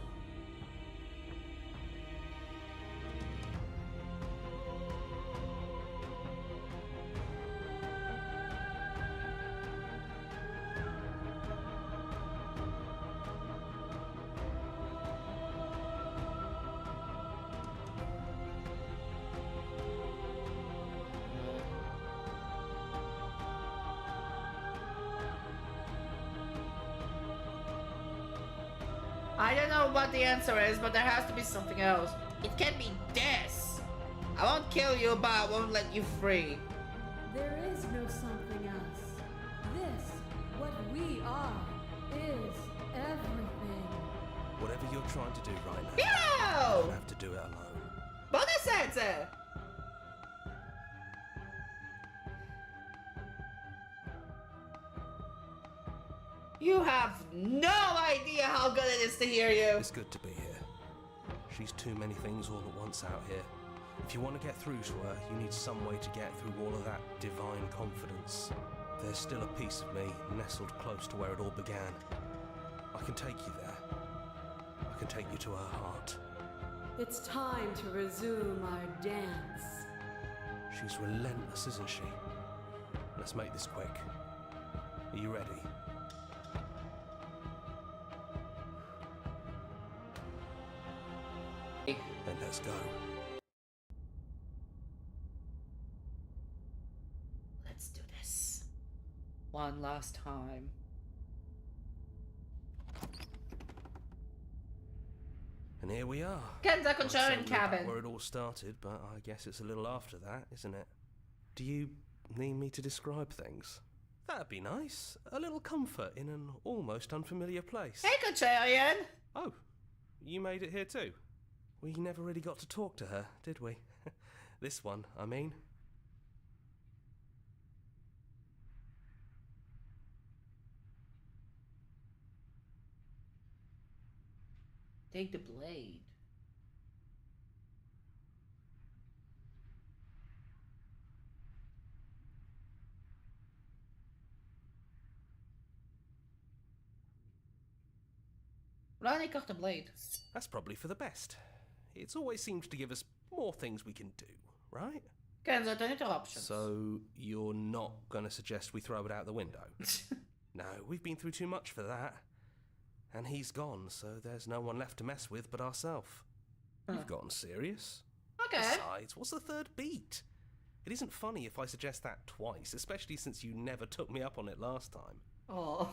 I don't know what the answer is, but there has to be something else. It can't be this. I won't kill you, but I won't let you free. There is no something else. This, what we are, is everything. Whatever you're trying to do right now, Yo! you don't have to do it alone. Buona sense! You have no idea how good it is to hear you. It's good to be here. She's too many things all at once out here. If you want to get through to her, you need some way to get through all of that divine confidence. There's still a piece of me nestled close to where it all began. I can take you there. I can take you to her heart. It's time to resume our dance. She's relentless, isn't she? Let's make this quick. Are you ready? Then let's go. Let's do this. One last time. And here we are. Kenza I'd say Concharin we're back cabin. where it all started, but I guess it's a little after that, isn't it? Do you need me to describe things? That'd be nice. A little comfort in an almost unfamiliar place. Hey, Concharin! Oh, you made it here too? We never really got to talk to her, did we? This one, I mean. Take the blade. Ronnie got the blade. That's probably for the best. It's always seemed to give us more things we can do, right? Kenza, don't interruptions. So, you're not going to suggest we throw it out the window? No, we've been through too much for that. And he's gone, so there's no one left to mess with but ourselves. You've gotten serious. Okay. Besides, what's the third beat? It isn't funny if I suggest that twice, especially since you never took me up on it last time. Oh,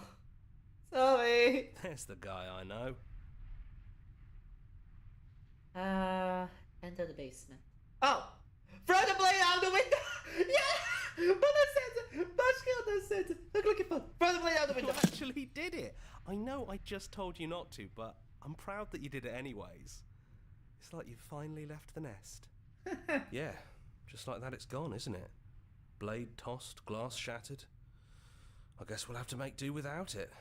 sorry. There's the guy I know. Enter the basement. Oh! Throw the blade out the window! Yeah! Look looking fun. Throw the blade out the You window. actually did it! I know I just told you not to, but I'm proud that you did it anyways. It's like you've finally left the nest. Yeah, just like that it's gone, isn't it? Blade tossed, glass shattered. I guess we'll have to make do without it.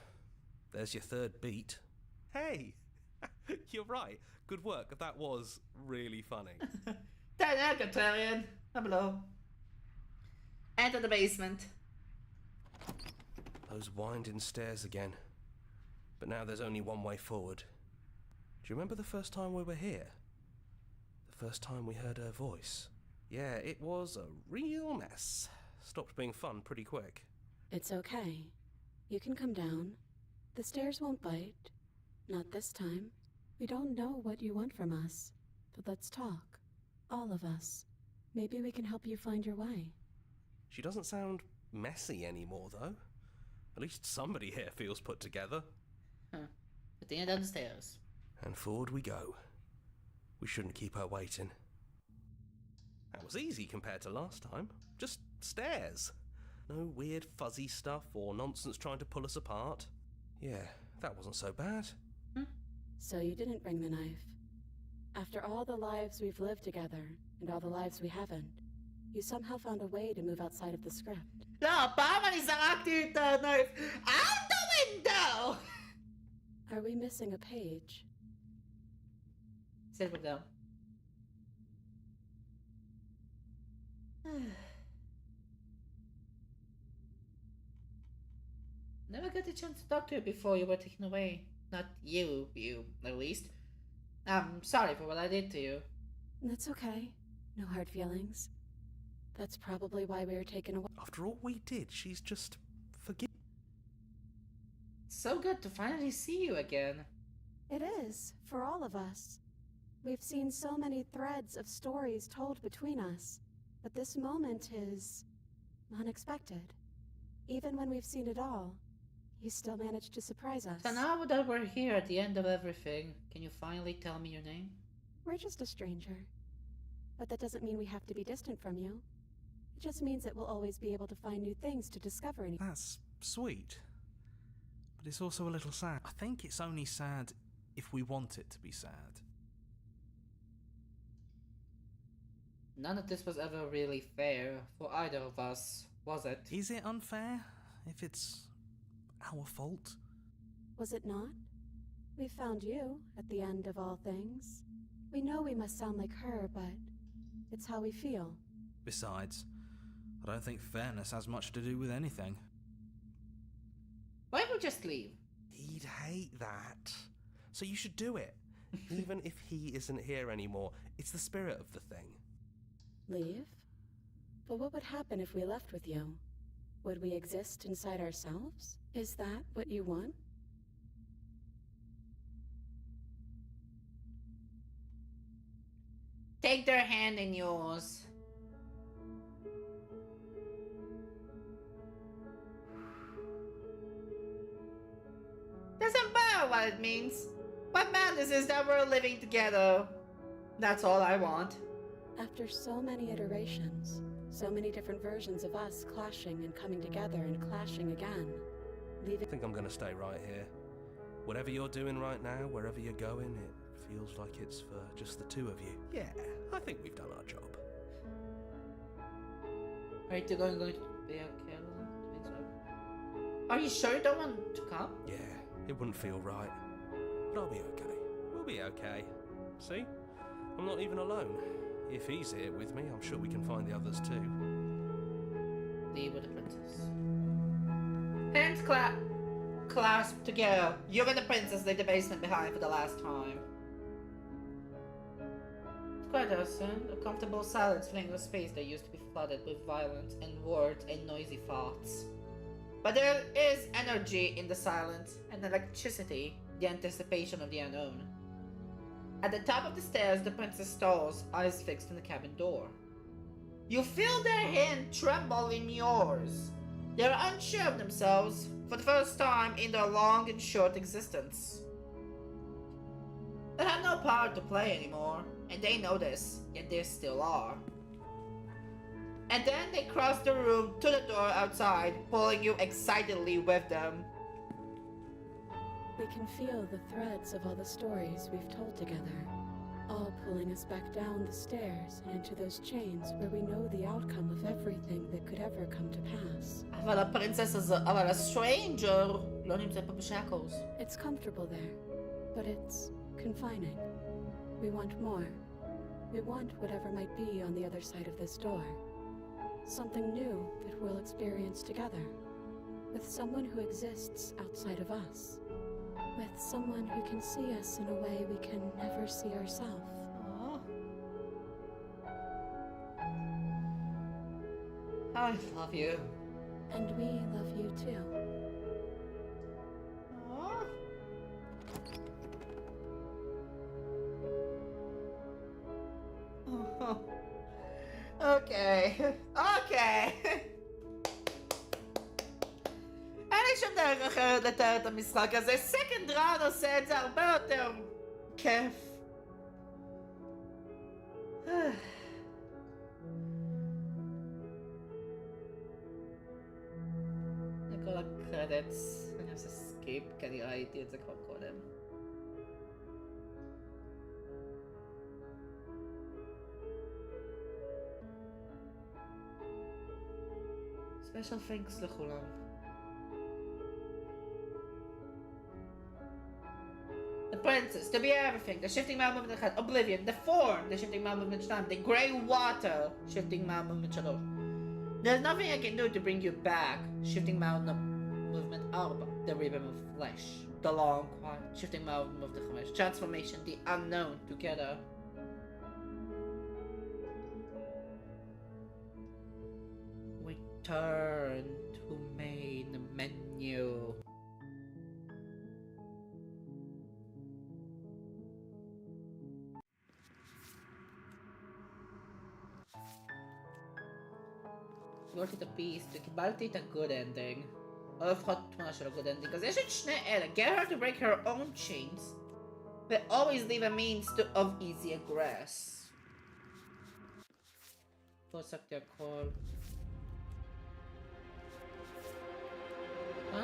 There's your third beat. Hey! You're right. Good work. That was really funny. Italian. Hello. Enter the basement. Those winding stairs again. But now there's only one way forward. Do you remember the first time we were here? The first time we heard her voice? Yeah, it was a real mess. Stopped being fun pretty quick. It's okay. You can come down. The stairs won't bite. Not this time. We don't know what you want from us. But let's talk. All of us. Maybe we can help you find your way. She doesn't sound messy anymore, though. At least somebody here feels put together. Continue down the stairs. And forward we go. We shouldn't keep her waiting. That was easy compared to last time. Just stairs. No weird fuzzy stuff or nonsense trying to pull us apart. Yeah, that wasn't so bad. So you didn't bring the knife. After all the lives we've lived together, and all the lives we haven't, you somehow found a way to move outside of the script. No, paman isang active knife out the window! Are we missing a page? Sit down. Never got a chance to talk to you before you were taken away. Not you, at least. I'm sorry for what I did to you. That's okay. No hard feelings. That's probably why we were taken away. After all we did, she's just forgiven. So good to finally see you again. It is, for all of us. We've seen so many threads of stories told between us, but this moment is unexpected. Even when we've seen it all, you still managed to surprise us. So now that we're here at the end of everything, can you finally tell me your name? We're just a stranger. But that doesn't mean we have to be distant from you. It just means that we'll always be able to find new things to discover in. That's sweet. But it's also a little sad. I think it's only sad if we want it to be sad. None of this was ever really fair for either of us, was it? Is it unfair if it's our fault? Was it not? We found you at the end of all things. We know we must sound like her, but it's how we feel. Besides, I don't think fairness has much to do with anything. Why don't we just leave? He'd hate that. So you should do it. Even if he isn't here anymore, it's the spirit of the thing. Leave? But what would happen if we left with you? Would we exist inside ourselves? Is that what you want? Take their hand in yours. Doesn't matter what it means. What matters is that we're living together. That's all I want. After so many iterations, so many different versions of us clashing and coming together and clashing again, leaving. I think I'm gonna stay right here. Whatever you're doing right now, wherever you're going, it feels like it's for just the two of you. Yeah, I think we've done our job. Are you going to be okay? Are you sure you don't want to come? Yeah, it wouldn't feel right. But I'll be okay. We'll be okay. See? I'm not even alone. If he's here with me, I'm sure we can find the others too. Leave with the princess. Hands clasped together. You and the princess leave the basement behind for the last time. It's quite awesome. A comfortable silence filling the space that used to be flooded with violence and words and noisy thoughts. But there is energy in the silence and electricity, the anticipation of the unknown. At the top of the stairs, the princess stalls, eyes fixed on the cabin door. As the door opens, a tall, dark figure steps out. You feel their hand tremble in yours. They're unsure of themselves for the first time in their long and short existence. They have no power to play anymore, and they know this, yet they still are. And then they cross the room to the door outside, pulling you excitedly with them. We can feel the threads of all the stories we've told together, all pulling us back down the stairs and into those chains where we know the outcome of everything that could ever come to pass. אבל הפרינסס הזאת, אבל הסטרנג'ר לא נמצא פה בשקלס. It's comfortable there, but it's confining. We want more. We want whatever might be on the other side of this door. Something new that we'll experience together. With someone who exists outside of us. With someone who can see us in a way we can never see ourselves. I love you. And we love you too. אוקיי. אין לי שום דרך אחרת לתאר את המשחק הזה. סקנד ראונד עושה את זה הרבה יותר כיף. לכל הקרדיטס. אני עושה סקיפ כי אני ראיתי את זה כבר קודם. Special thanks לכולם. The princess, to be everything, the shifting mound movement 1, oblivion, the form, the shifting mound movement 2, the grey water, shifting mound movement 3. There's nothing I can do to bring you back, shifting mound movement 4, the rhythm of flesh, the long quiet, shifting mound movement 5, transformation, the unknown, together. Turn to main menu. קיבלתי את הפיסט וקיבלתי את ה-good ending. או לפחות תמונה של ה-good ending. אז יש את שני אלה. Get her to break her own chains. But always leave a means of easy egress. פה עסקתי הכל.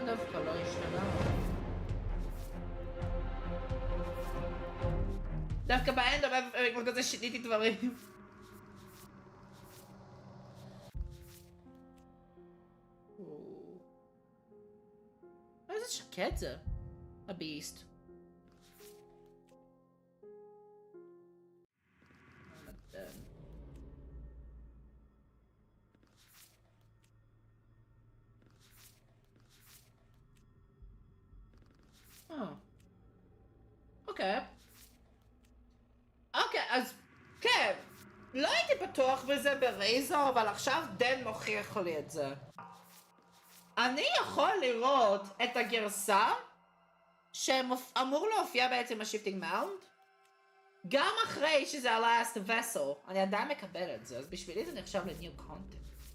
דווקא לא השתנה. דווקא באנד כבר כזה שיניתי דברים. איזה שקט זה. הביסט. אוקיי, אז כן, לא הייתי בטוח בזה ברייזר, אבל עכשיו דן מוכיח לי את זה. אני יכול לראות את הגרסה שאמור להופיע בעצם השיפטינג מאונד גם אחרי שזה ה-last vessel. אני עדיין מקבל את זה, אז בשבילי זה נחשב ל-new content.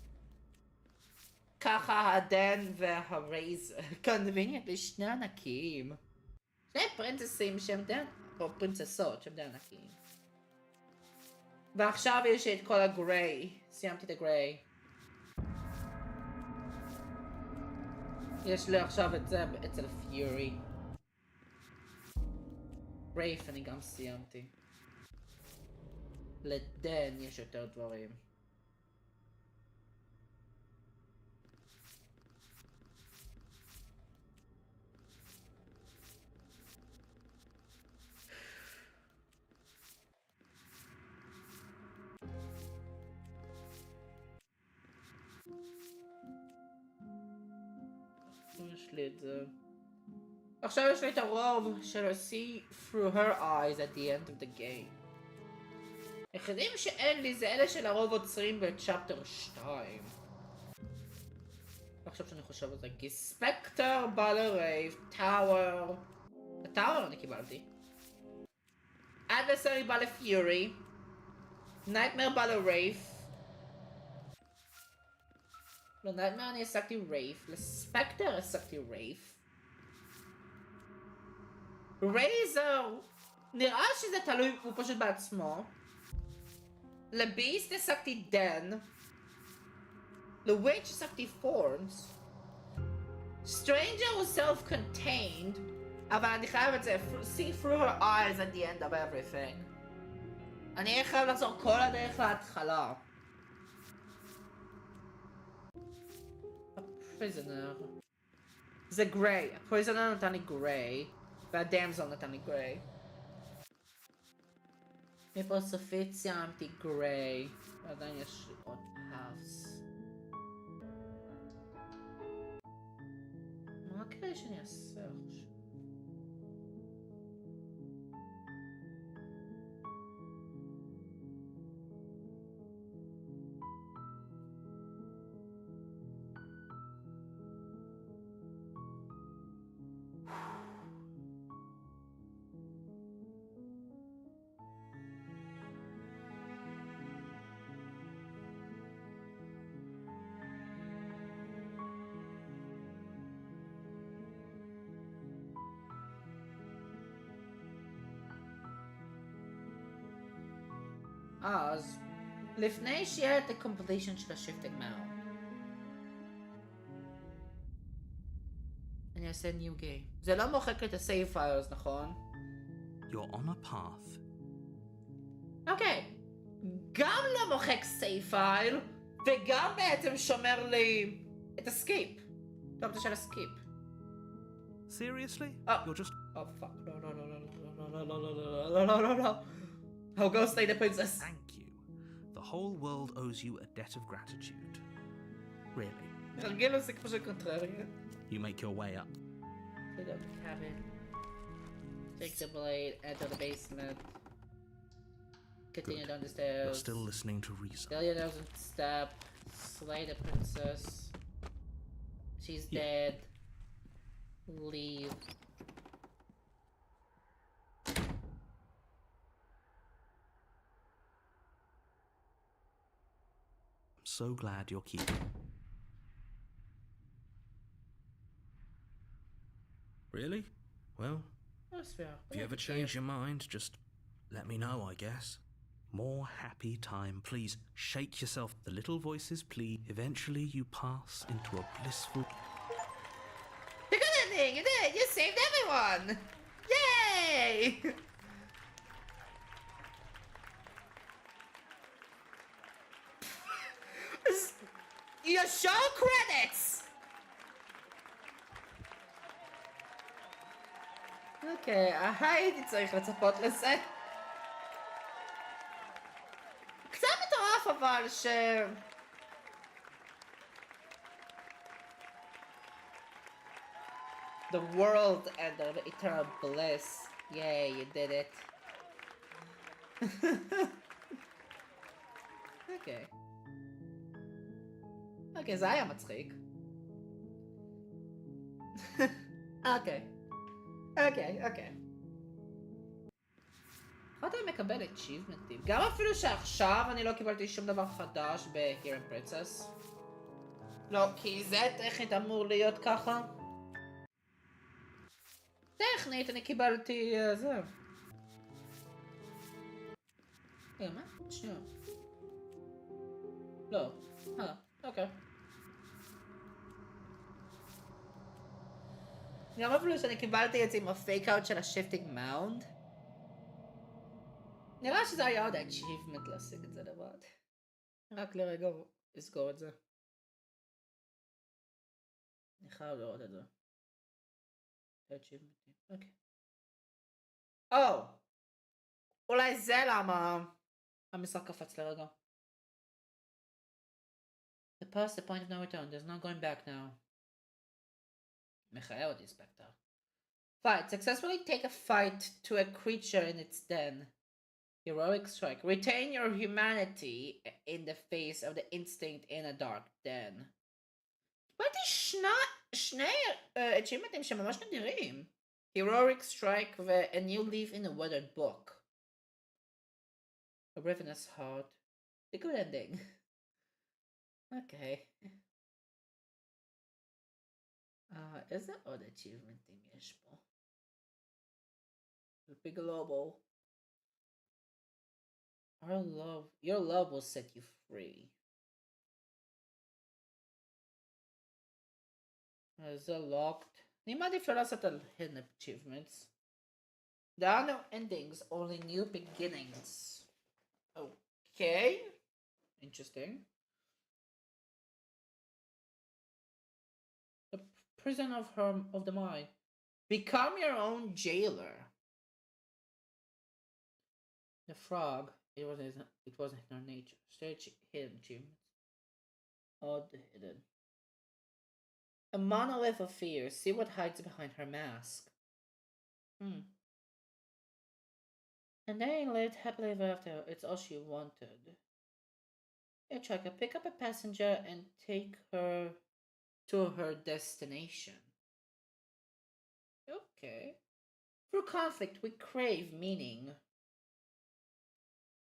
ככה הדן והרייזר קונבניאנט לשני ענקים. שני פרינססים שהם דן, או פרינססות שהם דן ענקים. ועכשיו יש את כל הגריי. סיימתי את הגריי. יש לי עכשיו את זה אצל פיורי. רייף אני גם סיימתי. לדן יש יותר דברים. יש לי את זה. עכשיו יש לי את הרוב של see through her eyes at the end of the game. היחידים שאין לי זה אלה שלרוב עוצרים בצ'פטר 2. עכשיו שאני חושב על זה, כי ספקטר בא לרייב, טאוור. הטאוור אני קיבלתי. אדברסרי בא לפיורי. נייטמר בא לרייב. לנייטמר אני השגתי רייף, לספקטר השגתי רייף. רייזר, נראה שזה תלוי, הוא פשוט בעצמו. לביסט השגתי דן. לוויץ' השגתי פורנס. סטרנג'ר הוא self-contained, אבל אני חייב את זה, see through her eyes at the end of everything. אני אהיה חייב לחזור כל הדרך להתחלה. הפריזנר. זה גריי, הפריזנר נתן לי גריי, והדמזל נתן לי גריי. מפה סופית סיימתי גריי, ועדיין יש לי עוד האפס. מה כדאי שאני אעשה עכשיו? אז לפני שיהיה את ה-completion של ה-shifting mount אני אעשה new game. זה לא מוחק את ה-save files, נכון? You're on a path. אוקיי. גם לא מוחק save file וגם בעצם שומר לי את ה-skip. טוב, זה של ה-skip. Seriously? Oh. You're just... Oh fuck. No. I'll go slay the princess. Thank you. The whole world owes you a debt of gratitude. Really. הרגל זה פשוט קונטררי. You make your way up. Clean up the cabin. Take the blade, enter the basement. Continue Good. down the stairs. You're still listening to reason. Delia doesn't step. Slay the princess. She's dead. Leave. I'm so glad you're keeping. Really? Well, That's fair. if you ever change your mind, just let me know, I guess. More happy time. Please shake yourself. The little voices plead. Eventually you pass into a blissful... You got that thing! You did! You saved everyone! Yay! Your show credits! אוקיי, הייתי צריך לצפות לזה. קצת מטורף אבל The world and the eternal bliss. Yay, you did it. אוקיי. אוקיי, זה היה מצחיק. אוקיי. אוקיי. יכולת מקבל achievement'ים. גם אפילו שעכשיו אני לא קיבלתי שום דבר חדש ב-Here and Princess. לא, כי זה טכנית אמור להיות ככה. טכנית אני קיבלתי זה. מה? שנייה. לא. אוקיי. גם אפילו שאני קיבלתי את זה עם הפייק-אוט של ה-shifting mound. נראה שזה היה עוד achievement להשיג את זה לבד. רק לרגע לסגור את זה. אני חייב לראות את זה. achievement. אוקיי. אולי זה למה המשחק קפץ לרגע. The past the point of no return. There's no going back now. מחייב אותי ספקטר. Fight. Successfully take a fight to a creature in its den. Heroic strike. Retain your humanity in the face of the instinct in a dark den. קיבלתי שני achievement'ים שממש נדירים. Heroic strike ו-a new leaf in a weathered book. A ravenous heart. A good ending. Okay. איזה עוד achievementים יש פה? בגלובל. Your love will set you free. זה locked. אני מעדיף לא לעשות על hidden achievements. There are no endings, only new beginnings. Okay. Interesting. The prison of the mind. Become your own jailer. The frog. It wasn't in our nature. Search hidden achievements. Odd hidden. A monolith of fear. See what hides behind her mask. And they lived happily ever after. It's all she wanted. Hitchhiker, pick up a passenger and take her to her destination. Okay. Through conflict, we crave meaning.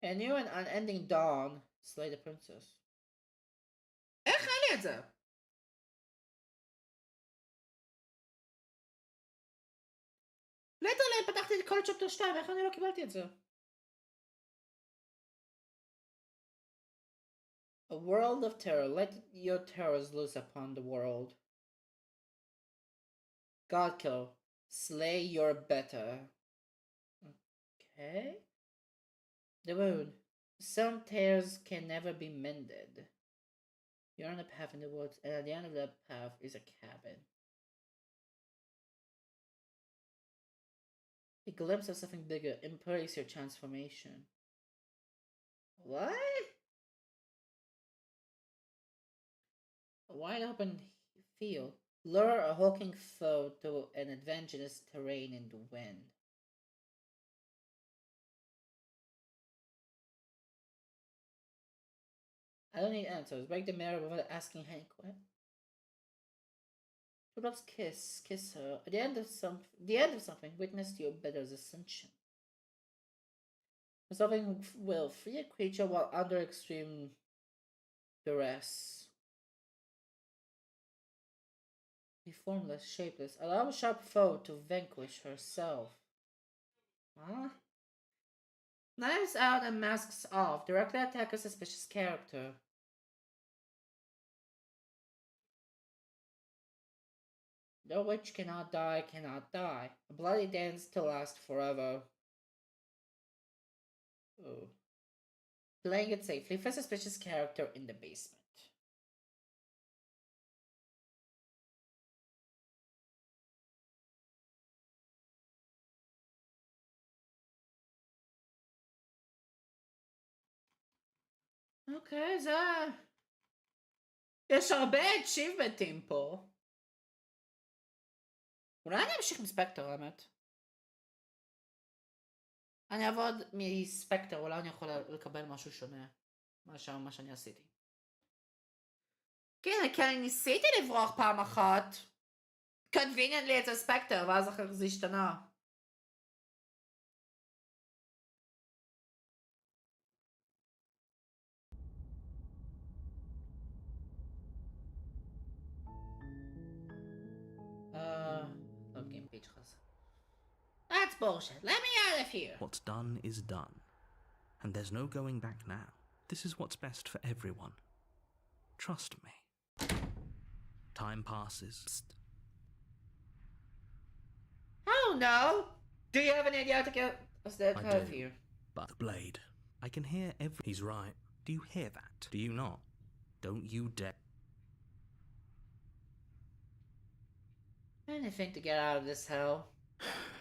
A new and unending dawn. Slay the princess. איך אין לי את זה? ליטרלי פתחתי את כל צ'פטר 2, איך אני לא קיבלתי את זה? A world of terror. Let your terrors loose upon the world. God killer. Slay your better. Okay. The wound. Some tears can never be mended. You're on a path in the woods, and at the end of that path is a cabin. A glimpse of something bigger. Embrace your transformation. What? A wide open field. Lure a hulking foe to an adventurous terrain in the wind. I don't need answers. Break the mirror without asking any questions. Perhaps kiss her. At the end of something, witness your better's ascension. Something will free a creature while under extreme duress. Be formless, shapeless. Allow a sharp foe to vanquish herself. Huh? Knives out and masks off. Directly attack a suspicious character. The witch cannot die. A bloody dance to last forever. Ooh. Playing it safely for a suspicious character in the basement. אוקיי, זה... יש הרבה achievement'ים פה. אולי אני אמשיך עם ספקטר, האמת. אני אעבוד מספקטר, אולי אני יכול לקבל משהו שונה. מה שאני עשיתי. כן, כי אני ניסיתי לברוח פעם אחת. conveniently אצל ספקטר, ואז אחר כך זה השתנה. game page خاصة. That's bullshit. Let me out of here. What's done is done. And there's no going back now. This is what's best for everyone. Trust me. Time passes. Psst. Oh no! Do you have any idea how to get us out of here? But the blade. I can hear every... He's right. Do you hear that? Do you not? Don't you dare... Anything to get out of this hell.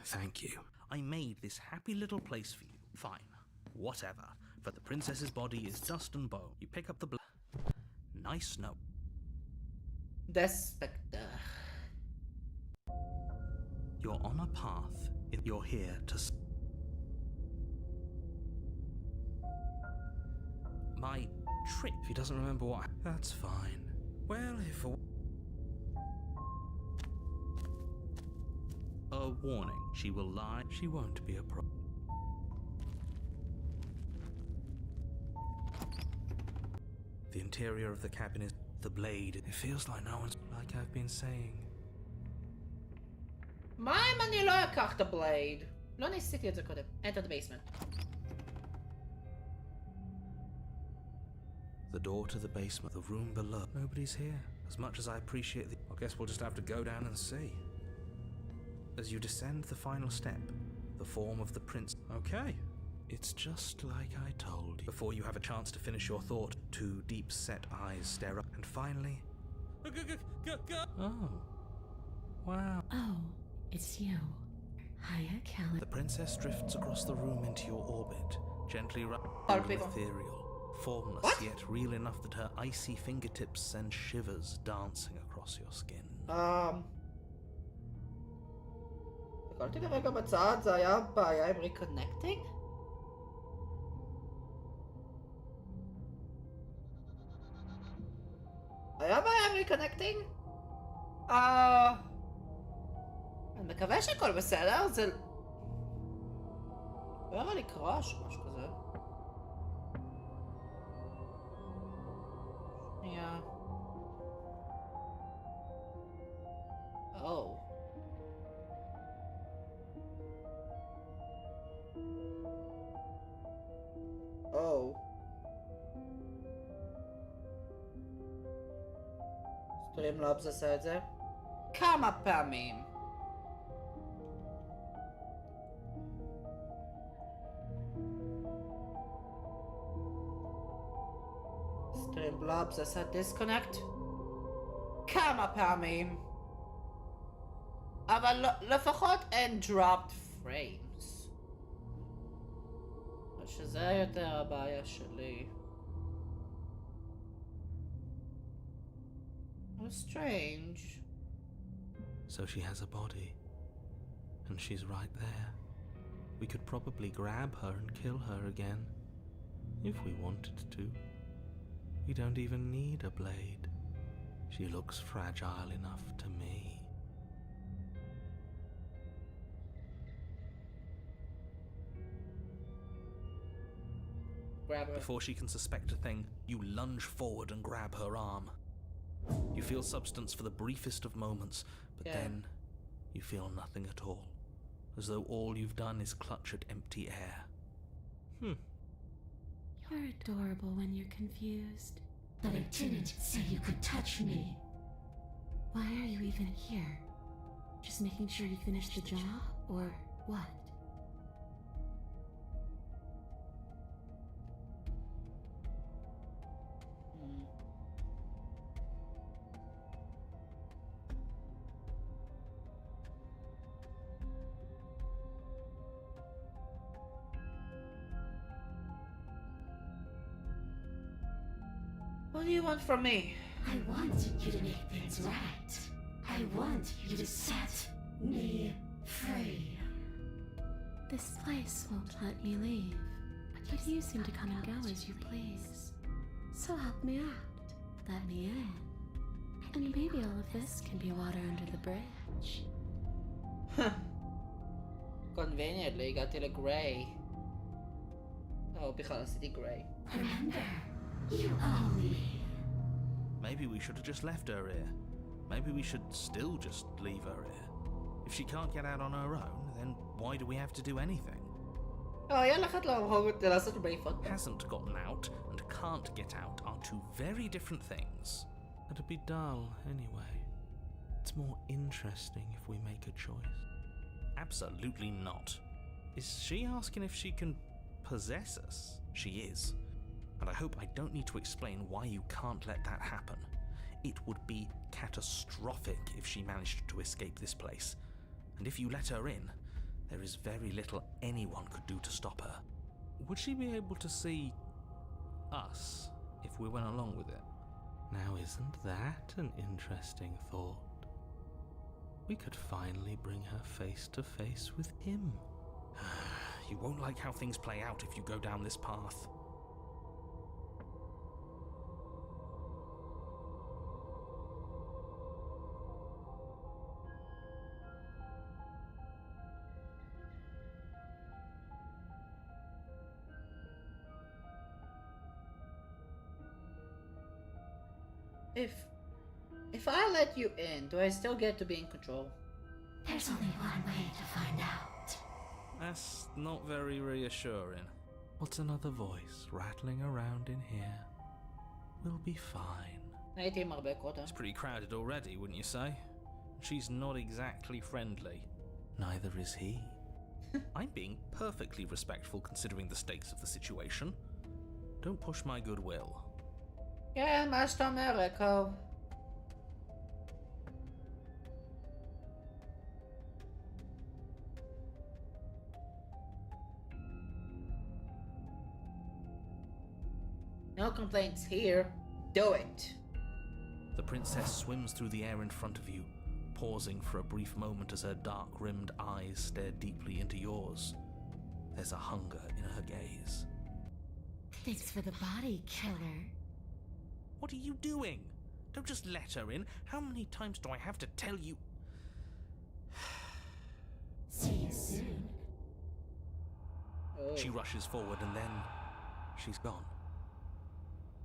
Thank you. I made this happy little place for you. Fine. Whatever. For the princess's body is dust and bone. You pick up the nice note. The spectre. You're on a path. You're here to... My trip. He doesn't remember what... That's fine. Well, if... A warning. She will lie. She won't be a problem. The interior of the cabin is the blade. It feels like no one's... Like I've been saying. מה אם אני לא אקח את הבלייד? לא ניסיתי את זה קודם. Enter the basement. The door to the basement, the room below. Nobody's here. As much as I appreciate the... I guess we'll just have to go down and see. As you descend the final step, the form of the prince... Okay. It's just like I told you. Before you have a chance to finish your thought, two deep-set eyes stare up, and finally... Oh. Wow. Oh, it's you. Hiya, Callan. The princess drifts across the room into your orbit, gently ethereal, formless yet real enough that her icy fingertips send shivers dancing across your skin. הסתכלתי לרגע בצד, זה היה בעיה עם ריקונקטינג? היה בעיה עם ריקונקטינג? אני מקווה שהכל בסדר, זה... לא היה לי קראש או משהו כזה. שנייה. או. או. סטרימלאבס עשה את זה כמה פעמים. סטרימלאבס עשה דיסקונקט כמה פעמים. אבל לפחות אין dropped frames. שזה יותר הבעיה שלי. How strange. So she has a body, and she's right there. We could probably grab her and kill her again, if we wanted to. We don't even need a blade. She looks fragile enough to me. Grab her. Before she can suspect a thing, you lunge forward and grab her arm. You feel substance for the briefest of moments, but then you feel nothing at all, as though all you've done is clutch at empty air. You're adorable when you're confused. But I didn't say you could touch me. Why are you even here? Just making sure you finish the job, or what? What do you want from me? I want you to make things right. I want you to set me free. This place won't let me leave, but you seem to come and go as you please. So help me out, let me in, and maybe all of this can be water under the bridge. Conveniently הגעתי לגריי. בכלל עשיתי גריי. Remember, you owe me. Maybe we should have just left her here. Maybe we should still just leave her here. If she can't get out on her own, then why do we have to do anything? היה לכת לעשות ברייפות. Hasn't gotten out and can't get out are two very different things. It'd be dull anyway. It's more interesting if we make a choice. Absolutely not. Is she asking if she can possess us? She is. And I hope I don't need to explain why you can't let that happen. It would be catastrophic if she managed to escape this place. And if you let her in, there is very little anyone could do to stop her. Would she be able to see us if we went along with it? Now isn't that an interesting thought? We could finally bring her face to face with him. You won't like how things play out if you go down this path. If I let you in, do I still get to be in control? There's only one way to find out. That's not very reassuring. What's another voice rattling around in here? We'll be fine. הייתי עם הרבה קודם. It's pretty crowded already, wouldn't you say? She's not exactly friendly. Neither is he. I'm being perfectly respectful considering the stakes of the situation. Don't push my goodwill. כן, מה שאתה אומר, אקו. No complaints here. Do it. The princess swims through the air in front of you, pausing for a brief moment as her dark-rimmed eyes stare deeply into yours. There's a hunger in her gaze. Thanks for the body, killer. What are you doing? Don't just let her in. How many times do I have to tell you? See you soon. Oh. She rushes forward and then she's gone.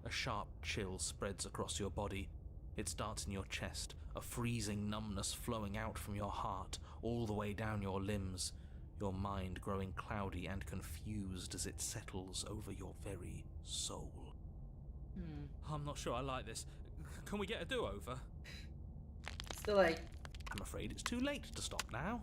A sharp chill spreads across your body. It starts in your chest, a freezing numbness flowing out from your heart, all the way down your limbs, your mind growing cloudy and confused as it settles over your very soul. I'm not sure I like this. Can we get a do-over? Still like, I'm afraid it's too late to stop now.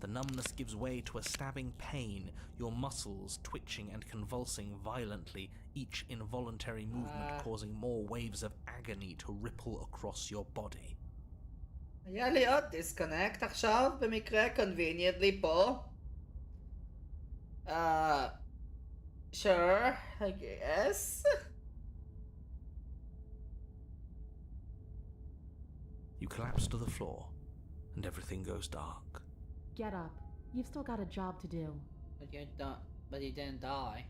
The numbness gives way to a stabbing pain, your muscles twitching and convulsing violently, each involuntary movement causing more waves of agony to ripple across your body. היה לי עוד דיסקונקט עכשיו, במקרה conveniently פה. Sure, I guess. You collapse to the floor, and everything goes dark. Get up. You've still got a job to do. But you didn't die.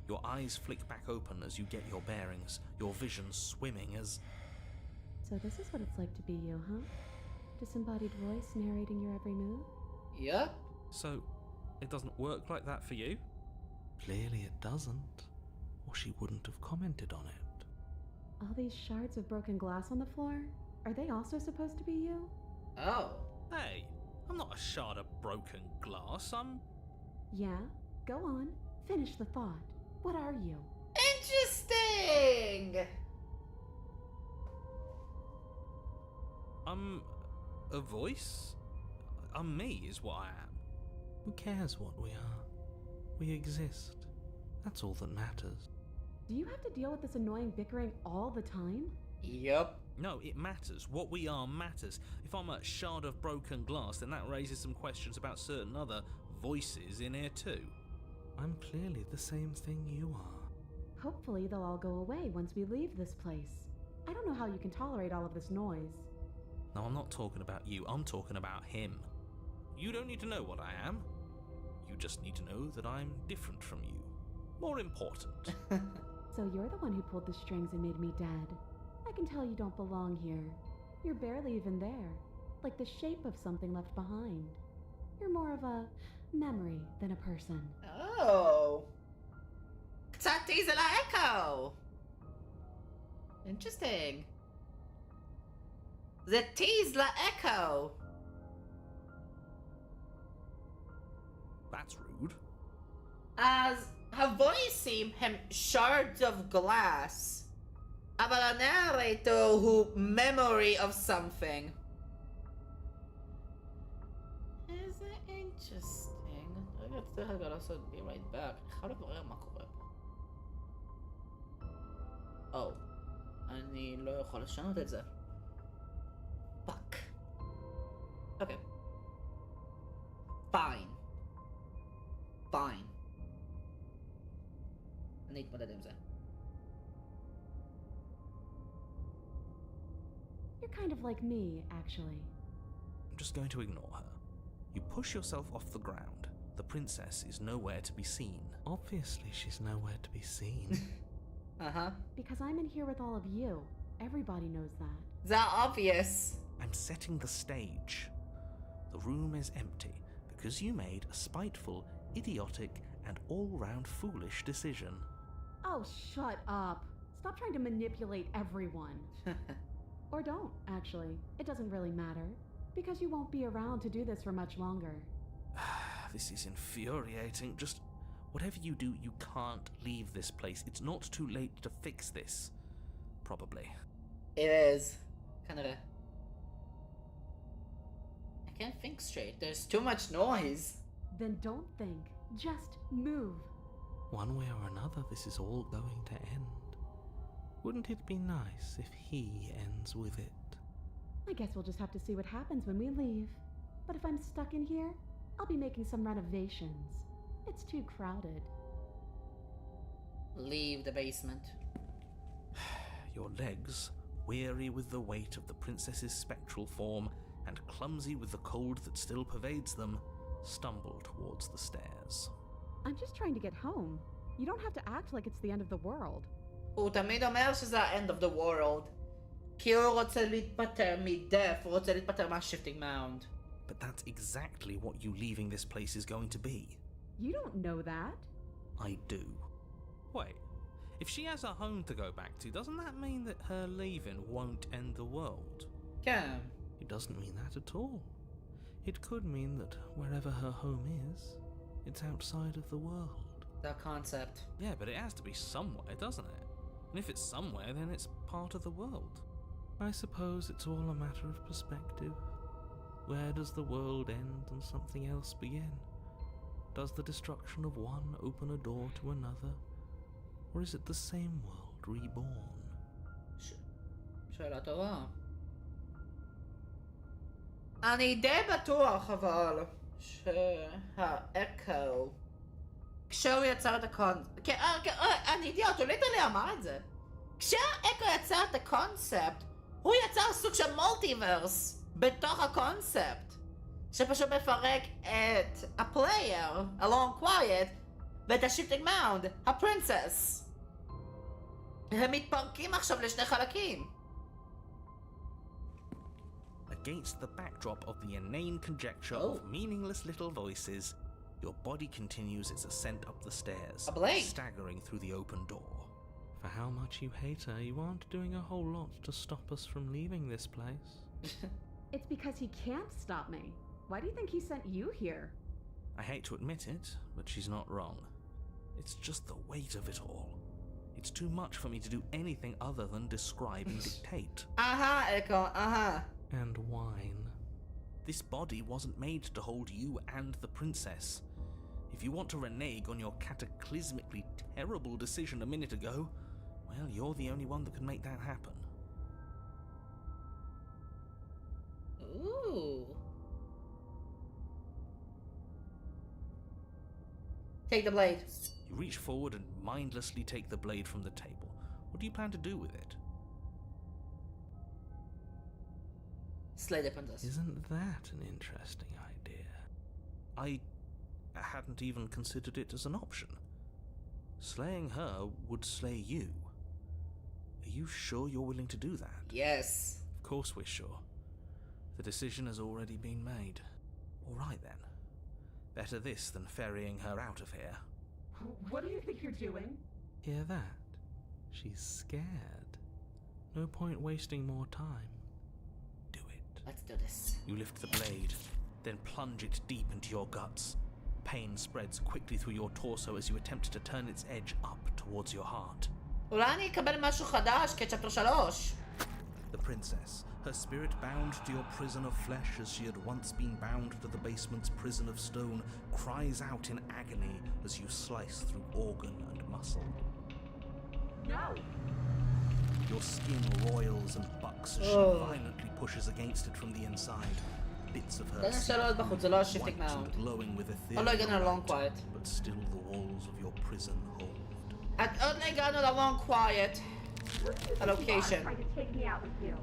Your eyes flick back open as you get your bearings, your vision swimming as... So this is what it's like to be you, huh? Disembodied voice narrating your every move? Yep. So, it doesn't work like that for you? Clearly it doesn't, or she wouldn't have commented on it. All these shards of broken glass on the floor? Are they also supposed to be you? Oh. Hey, I'm not a shard of broken glass, I'm... Yeah? Go on. Finish the thought. What are you? Interesting! I'm... a voice? I'm me, is what I am. Who cares what we are? We exist. That's all that matters. Do you have to deal with this annoying bickering all the time? Yup. No, it matters. What we are matters. If I'm a shard of broken glass, then that raises some questions about certain other voices in here too. I'm clearly the same thing you are. Hopefully they'll all go away once we leave this place. I don't know how you can tolerate all of this noise. No, I'm not talking about you. I'm talking about him. You don't need to know what I am. You just need to know that I'm different from you. More important. So you're the one who pulled the strings and made me dead. I can tell you don't belong here. You're barely even there, like the shape of something left behind. You're more of a memory than a person. Oh. קצת tease לאקו. Interesting. זה tease לאקו. That's rude. אז הוויסים הם shards of glass. אבל הנרייטור הוא memory of something. איזה interesting. רגע, צריך רגע לעשות be right back. אני חייב לברר מה קורה פה. אני לא יכול לשנות את זה. fuck. אוקיי. fine. fine. אני אתמודד עם זה. You're kind of like me, actually. I'm just going to ignore her. You push yourself off the ground. The princess is nowhere to be seen. Obviously, she's nowhere to be seen. Uh-huh. Because I'm in here with all of you. Everybody knows that. That obvious. I'm setting the stage. The room is empty because you made a spiteful, idiotic, and all-round foolish decision. Oh, shut up. Stop trying to manipulate everyone. Or don't, actually. It doesn't really matter. Because you won't be around to do this for much longer. This is infuriating. Just whatever you do, you can't leave this place. It's not too late to fix this. Probably. It is. Kinda. I can't think straight. There's too much noise. Then don't think. Just move. One way or another, this is all going to end. Wouldn't it be nice if he ends with it? I guess we'll just have to see what happens when we leave. But if I'm stuck in here, I'll be making some renovations. It's too crowded. Leave the basement. Your legs, weary with the weight of the princess's spectral form and clumsy with the cold that still pervades them, stumble towards the stairs. I'm just trying to get home. You don't have to act like it's the end of the world. הוא תמיד אומר שזה ה-end of the world. כי הוא רוצה להתפטר מדף, הוא רוצה להתפטר מה-shifting mound. But that's exactly what you leaving this place is going to be. You don't know that. I do. Wait, if she has a home to go back to, doesn't that mean that her leaving won't end the world? כן. It doesn't mean that at all. It could mean that wherever her home is, it's outside of the world. The concept. Yeah, but it has to be somewhere, doesn't it? And if it's somewhere, then it's part of the world. I suppose it's all a matter of perspective. Where does the world end and something else begin? Does the destruction of one open a door to another? Or is it the same world reborn? שאלה טובה. אני די בטוח אבל שהאקו כשהוא יצר את הקונספט אני אידיוט, הוא ליטרלי אמר את זה. כשהאקו יצר את הקונספט הוא יצר סוג של מולטיברס בתוך הקונספט שפשוט מפרק את הפלייר, along quiet, ואת השיפטינג מאונד, הפרינסס. הם מתפרקים עכשיו לשני חלקים. Against the backdrop of the inane conjecture of meaningless little voices, your body continues its ascent up the stairs, staggering through the open door. For how much you hate her, you aren't doing a whole lot to stop us from leaving this place. It's because he can't stop me. Why do you think he sent you here? I hate to admit it, but she's not wrong. It's just the weight of it all. It's too much for me to do anything other than describe and dictate. Echo, And whine. This body wasn't made to hold you and the princess. If you want to renege on your cataclysmically terrible decision a minute ago, well, you're the only one that can make that happen. Ooh. Take the blade. You reach forward and mindlessly take the blade from the table. What do you plan to do with it? Slay the princess. Isn't that an interesting idea? I hadn't even considered it as an option. Slaying her would slay you. Are you sure you're willing to do that? Yes. Of course we're sure. The decision has already been made. All right then. Better this than ferrying her out of here. What do you think you're doing? Hear that? She's scared. No point wasting more time. Do it. Let's do this. You lift the blade, then plunge it deep into your guts. Pain spreads quickly through your torso as you attempt to turn its edge up towards your heart. אולי אני אקבל משהו חדש כצ'פטר 3. The princess, her spirit bound to your prison of flesh as she had once been bound to the basement's prison of stone, cries out in agony as you slice through organ and muscle. No! Your skin roils and bucks as she violently pushes against it from the inside. Bits of her Then skin, shall בחוץ, זה לא השיפטינג white מאונד. and glowing with עוד לא הגענו ethereal ל-long light, quiet. but still the walls of your prison hold. עוד לא הגענו ל-long quiet. A location. Trying to take me out with you.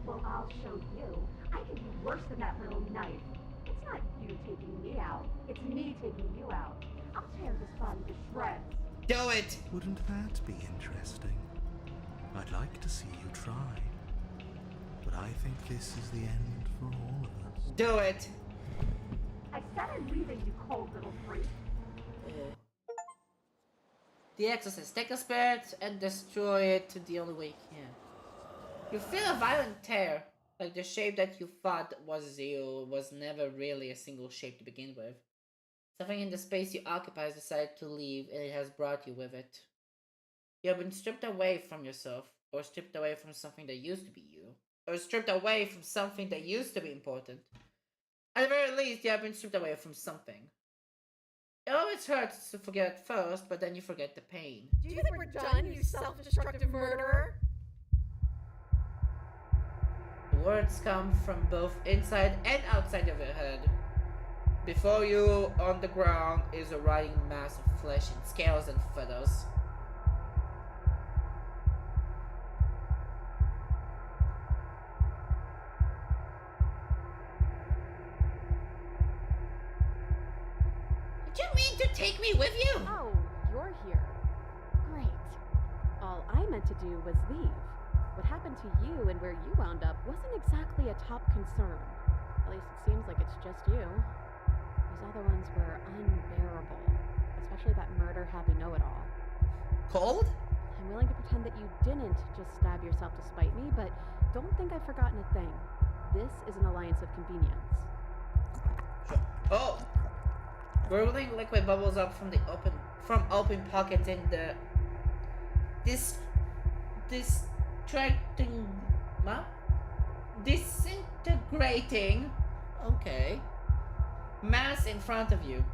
Well, I'll show you. I can be worse than that little knife. It's not you taking me out. It's me taking you out. I'll tear this body to shreds. Do it. Wouldn't that be interesting? I'd like to see you try. But I think this is the end for all of us. Do it. I said I'm leaving, you cold little freak. The Exorcist. Take the spirit and destroy it the only way you can. You feel a violent tear. Like the shape that you thought was you was never really a single shape to begin with. Something in the space you occupy has decided to leave and it has brought you with it. You have been stripped away from yourself, or stripped away from something that used to be you, or stripped away from something that used to be important. At the very least, you have been stripped away from something. It always hurts to forget at first, but then you forget the pain. Do you think we're done, you self-destructive murderer? The words come from both inside and outside of your head. Before you, on the ground, is a rotting mass of flesh and scales and feathers. Did you mean to take me with you? Oh, you're here. Great. All I meant to do was leave. What happened to you and where you wound up wasn't exactly a top concern. At least it seems like it's just you. Those other ones were unbearable. Especially that murder-happy know-it-all. Cold? I'm willing to pretend that you didn't just stab yourself to spite me, but don't think I've forgotten a thing. This is an alliance of convenience. Oh! Gurgling liquid bubbles up from open pockets in the disintegrating mass in front of you.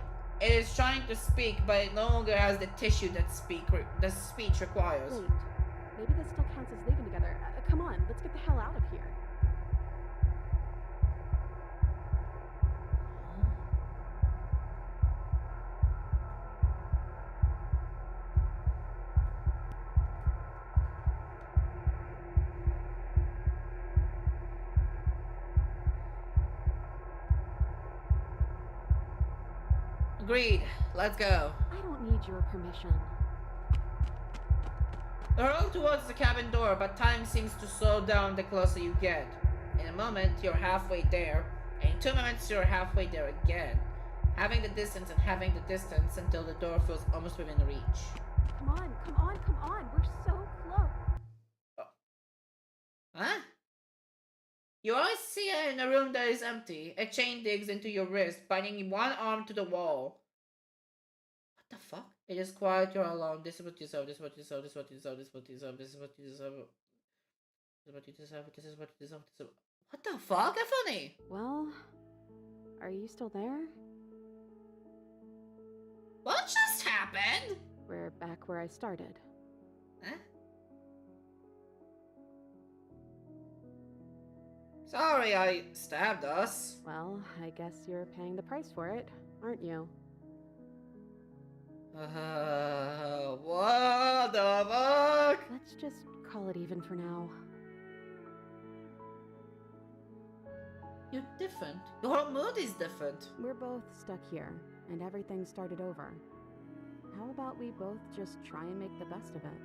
It is trying to speak, but it no longer has the tissue that speech requires. Wait, maybe this still counts as leaving together. Come on, let's get the hell out of here. Agreed. Let's go. I don't need your permission. You hurl towards the cabin door, but time seems to slow down the closer you get. In a moment, you're halfway there, and in 2 moments, you're halfway there again. Having the distance and having the distance until the door feels almost within reach. Come on, come on, come on. We're so close. Huh? You always see it in a room that is empty. A chain digs into your wrist, binding one arm to the wall. What the fuck? It is quiet, you're alone. This is what you deserve, this is what you deserve, this is what you deserve, this is what you deserve, this is what you deserve. This is what you deserve, this is what you deserve, this is what the fuck, Funny? Well, are you still there? What just happened? We're back where I started. Huh? Sorry I stabbed us. Well, I guess you're paying the price for it, aren't you? What the fuck? Let's just call it even for now. You're different. Your whole mood is different. We're both stuck here, and everything started over. How about we both just try and make the best of it,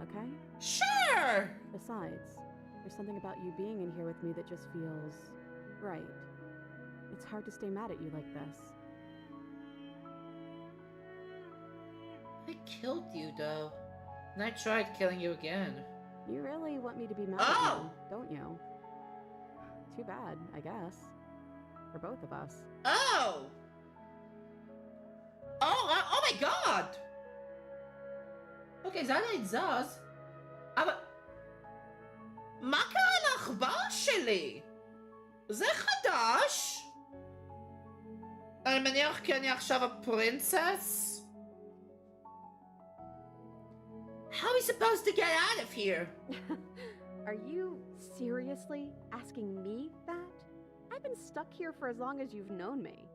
okay? Sure! Besides, there's something about you being in here with me that just feels right. It's hard to stay mad at you like this. I killed you, though. And I tried killing you again. You really want me to be mad at you, don't you? Too bad, I guess. For both of us. Oh! Oh my god! אוקיי, זה עדיין זז. אבל... מה קרה לעכבר שלי? זה חדש? אני מניח כי אני עכשיו הפרינסס? How are we supposed to get out of here? Are you seriously asking me that? I've been stuck here for as long as you've known me.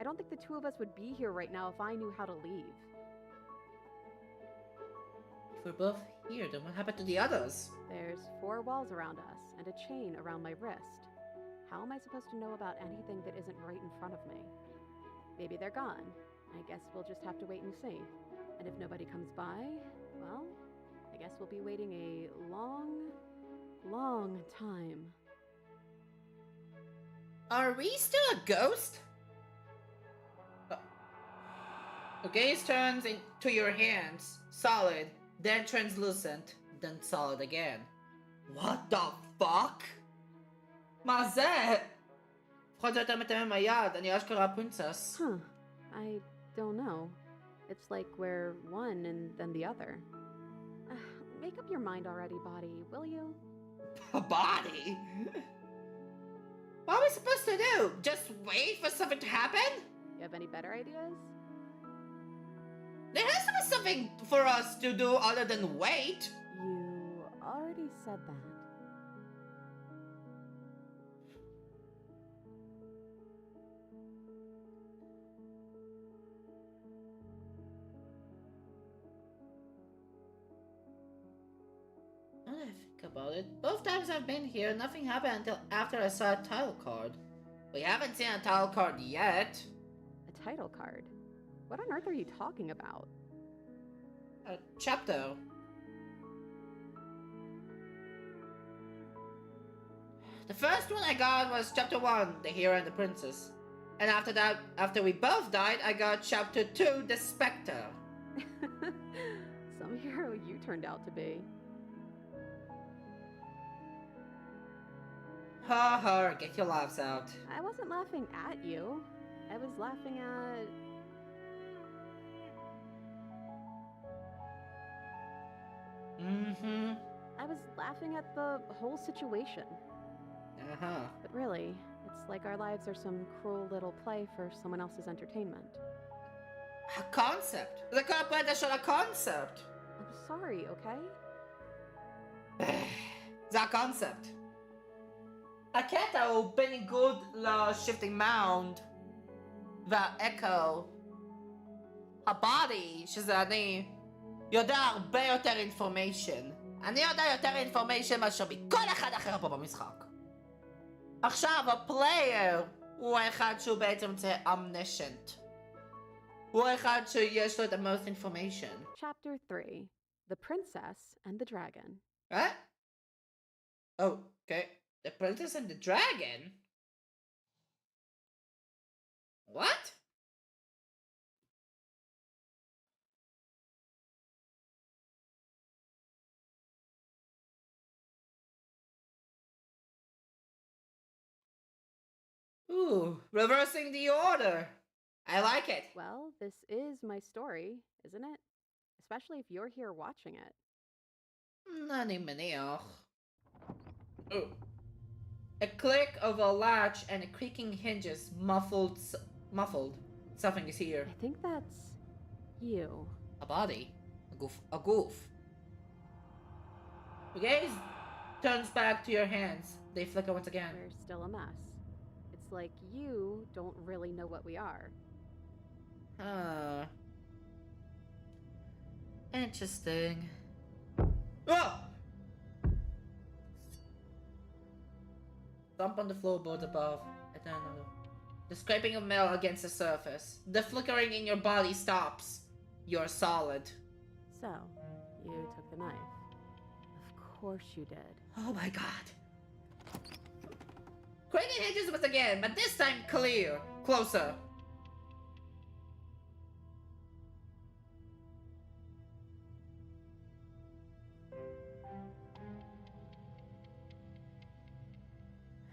I don't think the two of us would be here right now if I knew how to leave. If we're both here, then what happened to the others? There's 4 walls around us and a chain around my wrist. How am I supposed to know about anything that isn't right in front of me? Maybe they're gone. I guess we'll just have to wait and see. And if nobody comes by, well, I guess we'll be waiting a long time. Are we still a ghost? The gaze turns into your hands, solid, then translucent, then solid again. What the fuck? מה זה? לפחות זה יותר מתאם היד, אני אשכרה פרינסס. Huh. I don't know. It's like we're one and then the other. Make up your mind already, body, will you? Body? What are we supposed to do? Just wait for something to happen? You have any better ideas? There has to be something for us to do other than wait. You already said that. Now that I think about it, both times I've been here, nothing happened until after I saw a title card. We haven't seen a title card yet. A title card? What on earth are you talking about? A chapter. The first one I got was chapter 1, The Hero and the Princess. And after that, after we both died, I got chapter 2, The Spectre. Some hero you turned out to be. Ha ha, get your laughs out. I wasn't laughing at you. I was laughing at... Mm-hmm. I was laughing at the whole situation. Uh-huh. But really, it's like our lives are some cruel little play for someone else's entertainment. A concept. The carpenter showed a concept. I'm sorry, okay? The concept. הקטע הוא בניגוד ל-shifting mound וה-echo. הבody, שזה אני, יודע הרבה יותר information. אני יודע יותר information מאשר מכל אחד אחר פה במשחק. עכשיו, הפלייר הוא האחד שהוא בעצם זה omniscient. הוא האחד שיש לו את the most information. Chapter 3. The Princess and the Dragon. What? Oh, okay. The Princess and the Dragon? What? Ooh, reversing the order. I like it. Well, this is my story, isn't it? Especially if you're here watching it. אני מניח. Oh. A click of a latch and a creaking hinges muffled. Something is here. I think that's you. A body. A goof. The gaze turns back to your hands. They flicker once again. We're still a mess. It's like you don't really know what we are. Interesting. Oh! Thump on the floorboards above. I don't know. The scraping of metal against the surface. The flickering in your body stops. You're solid. So, you took the knife. Of course you did. Oh my god. Creaking hinges once again, but this time clear. Closer.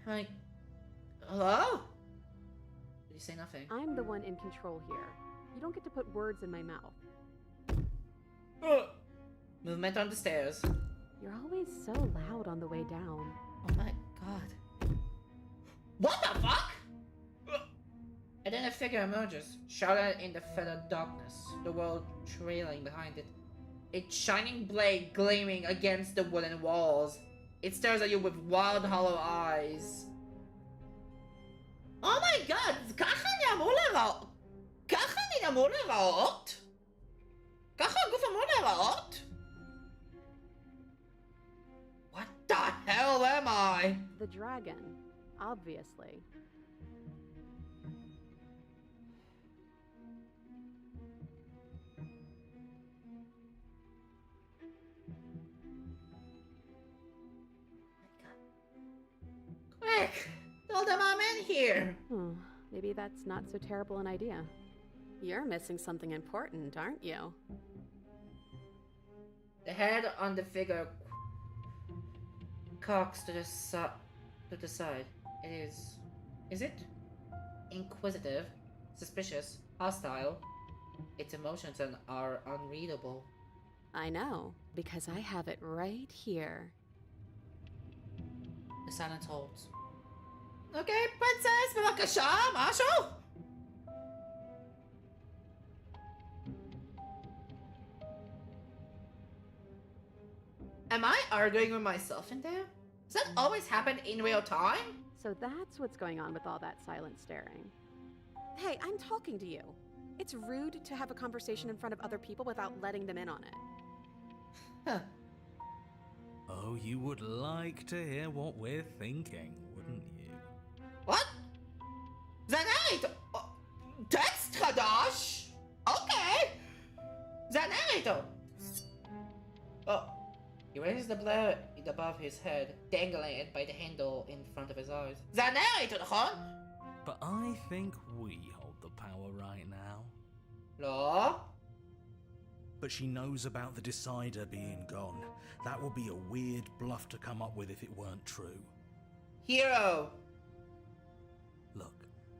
Like, hello? Did you say nothing? I'm the one in control here. You don't get to put words in my mouth. Movement on the stairs. You're always so loud on the way down. Oh my god. What the fuck? And then a figure emerges, shrouded in the feathered darkness, the world trailing behind it. Its shining blade gleaming against the wooden walls. It stares at you with wild, hollow eyes. Oh my god, ככה אני אמור להיראות? ככה אני אמור להיראות? ככה הגוף אמור להיראות? What the hell am I? The dragon, obviously. Quick! Tell them I'm in here! Maybe that's not so terrible an idea. You're missing something important, aren't you? The head on the figure cocks to the side. It is... Is it? Inquisitive, suspicious, hostile. Its emotions are unreadable. I know, because I have it right here. The silence holds. Okay, princess, בבקשה, משהו? Am I arguing with myself in there? Does that always happen in real time? So that's what's going on with all that silent staring. Hey, I'm talking to you. It's rude to have a conversation in front of other people without letting them in on it. Huh. Oh, you would like to hear what we're thinking, wouldn't you? What? זה נראה טקסט חדש? אוקיי. זה נראה איתו. Oh. He raises the blade above his head, dangling it by the handle in front of his eyes. זה נראה איתו, נכון? But I think we hold the power right now. לא. But she knows about the decider being gone. That would be a weird bluff to come up with if it weren't true. Hero. Look,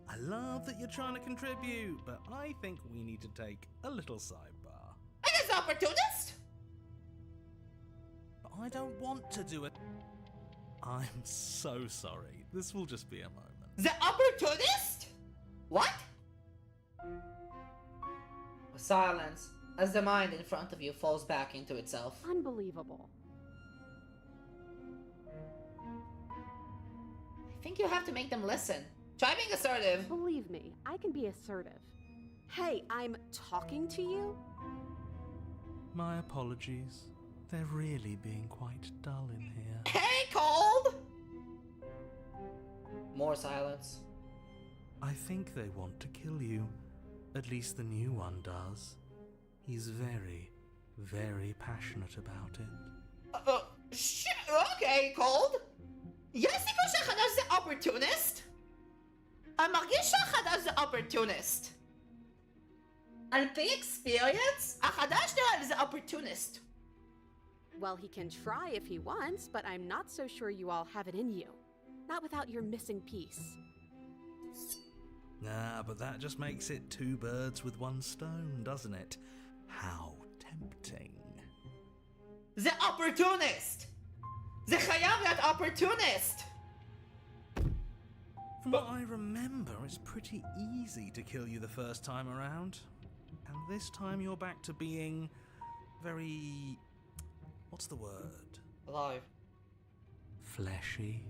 I love that you're trying to contribute, but I think we need to take a little sidebar. It is opportunist. But I don't want to do it. I'm so sorry. This will just be a moment. The opportunist? What? Silence, as the mind in front of you falls back into itself. Unbelievable. I think you have to make them listen. Try being assertive. Believe me, I can be assertive. Hey, I'm talking to you? My apologies. They're really being quite dull in here. Hey, Cold! More silence. I think they want to kill you. At least the new one does. He's very, very passionate about it. Okay, Cold. יש סיכוי שהחדש זה opportunist? אני מרגיש שהחדש זה opportunist. על פי experience, החדש נראה לי זה opportunist. Well, he can try if he wants, but I'm not so sure you all have it in you. Not without your missing piece. Nah, but that just makes it two birds with one stone, doesn't it? How tempting. The opportunist! זה חייב להיות opportunist! From what I remember, it's pretty easy to kill you the first time around. And this time you're back to being very... what's the word? Alive. Fleshy.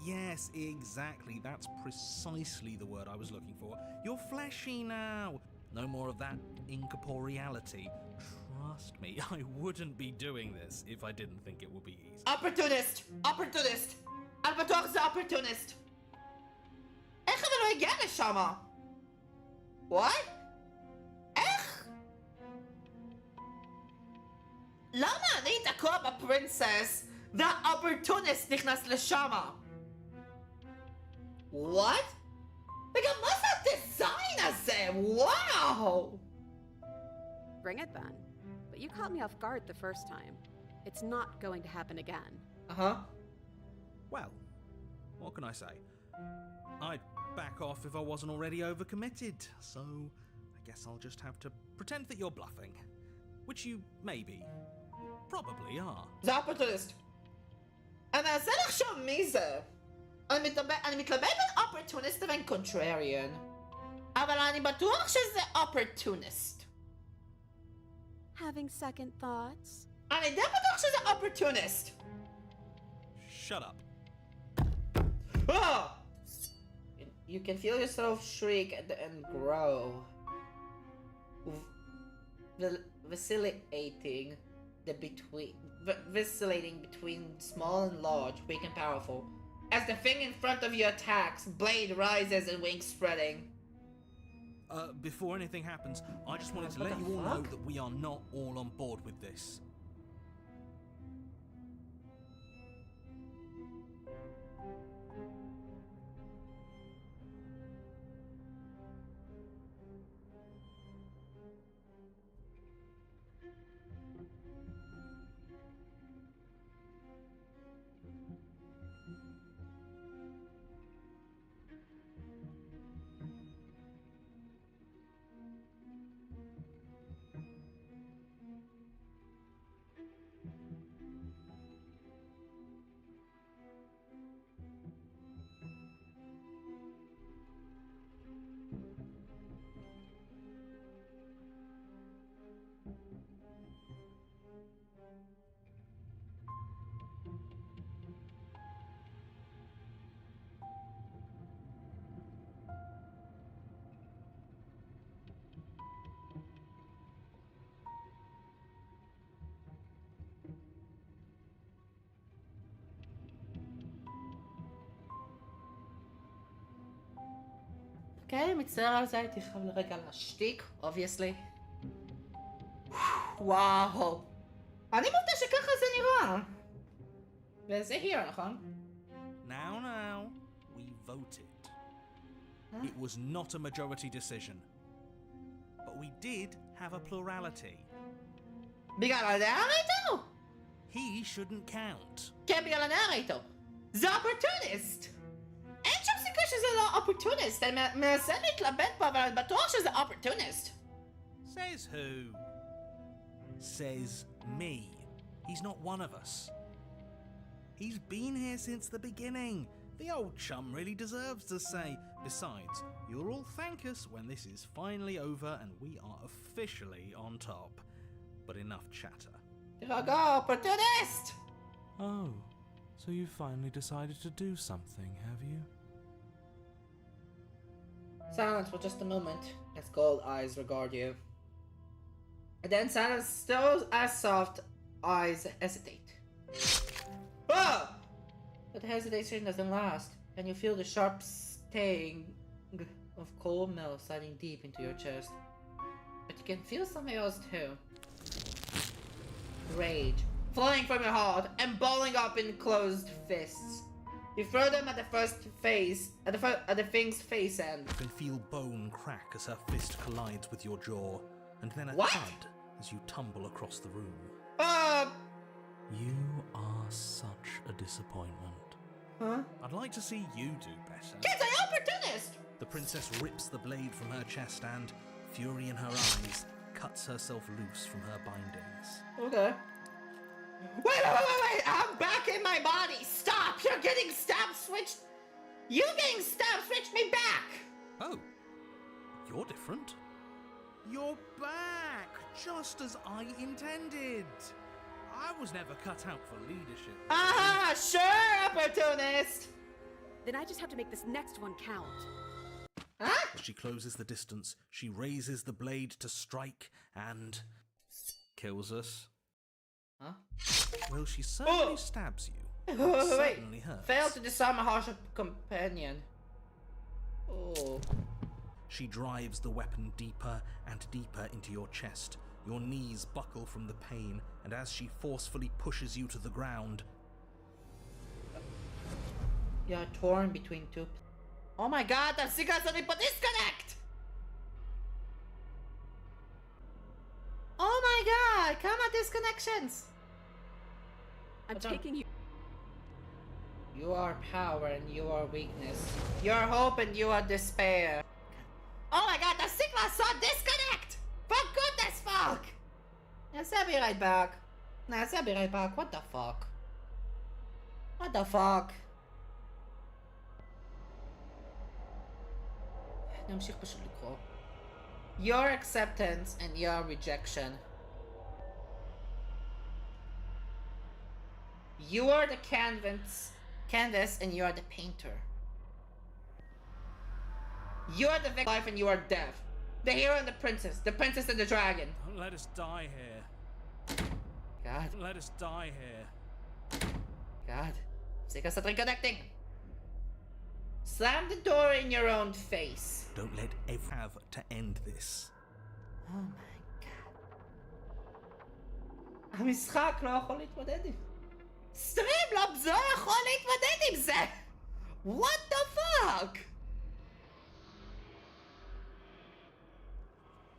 Yes, exactly. That's precisely the word I was looking for. You're fleshy now. No more of that incorporeality. Trust me, I wouldn't be doing this if I didn't think it would be easy. Opportunist! Opportunist! אני בטוח זה opportunist! איך אבל לא הגיע לשמה? What? איך? למה אני תקוע בפרינסס והאופורטוניסט נכנס לשמה? What? וגם מה זה הדיזיין הזה? וואו! Bring it then. But you caught me off guard the first time. It's not going to happen again. Uh-huh. Well, what can I say? I'd back off if I wasn't already overcommitted, so I guess I'll just have to pretend that you're bluffing. Which you maybe, probably are. זה opportunist. אני מנסה לחשוב מי זה. אני מתלבט בין opportunist לבין contrarian. אבל אני בטוח שזה opportunist. Having second thoughts? אני די בטוח שזה opportunist. Shut up. Ah! You can feel yourself shriek and grow. Vacillating between small and large, weak and powerful. As the thing in front of you attacks, blade rises and wings spreading. Before anything happens, I just wanted to let you all know that we are not all on board with this. אוקיי, מצטער על זה, הייתי חייב לרגע להשתיק, obviously. וואו. אני מופתע שככה זה נראה. וזה here, נכון? Now, we voted. It was not a majority decision. But we did have a plurality. בגלל הנרייטור? He shouldn't count. כן, בגלל הנרייטור. זה אופורטוניסט. אין שום סיכוי שזה לא אופורטוניסט. אני מנסה להתלבט פה, אבל אני בטוח שזה אופורטוניסט. Says who? Says me. He's not one of us. He's been here since the beginning. The old chum really deserves to say. Besides, you'll all thank us when this is finally over and we are officially on top. But enough chatter. תירגע, אופורטוניסט! Oh, so you finally decided to do something, have you? Silence for just a moment as gold eyes regard you. And then silence still as soft eyes hesitate. Ah! But the hesitation doesn't last, and you feel the sharp sting of cold milk sliding deep into your chest. But you can feel something else too. Rage, flowing from your heart and balling up in closed fists. You throw them at the thing's face and... You can feel bone crack as her fist collides with your jaw, and then a What? thud as you tumble across the room. You are such a disappointment. Huh? I'd like to see you do better. Kids, I opportunist! The princess rips the blade from her chest and, fury in her eyes, cuts herself loose from her bindings. Okay. Wait! I'm back in my body! Stop! You're getting stab switched! You getting stab switched me back! Oh, you're different. You're back, just as I intended. I was never cut out for leadership. Aha! Sure, opportunist! Then I just have to make this next one count. Huh? As she closes the distance, she raises the blade to strike and kills us. Huh? Well, she certainly stabs you. Wait, Certainly hurts. failed to disarm a harsh companion. Oh. She drives the weapon deeper and deeper into your chest. Your knees buckle from the pain, and as she forcefully pushes you to the ground... You are torn between two... Oh my god, the secret's only for disconnect! Oh my god, come on, disconnections! I'm taking you. You are power and you are weakness. You are hope and you are despair. Oh my god, the signal saw disconnect! For goodness fuck! Yes, I'll be right back. Yes, I'll be right back. What the fuck? What the fuck? נמשיך פשוט לקרוא. Your acceptance and your rejection. You are the canvas and you are the painter. You are the victim of life and you are death. The hero and the princess and the dragon. Don't let us die here. God. Don't let us die here. God. Sick of reconnecting. Slam the door in your own face. Don't let ever have to end this. Oh my god. המשחק לא יכול להתמודד עם... סטרימלאבס לא יכול להתמודד עם זה! What the fuck?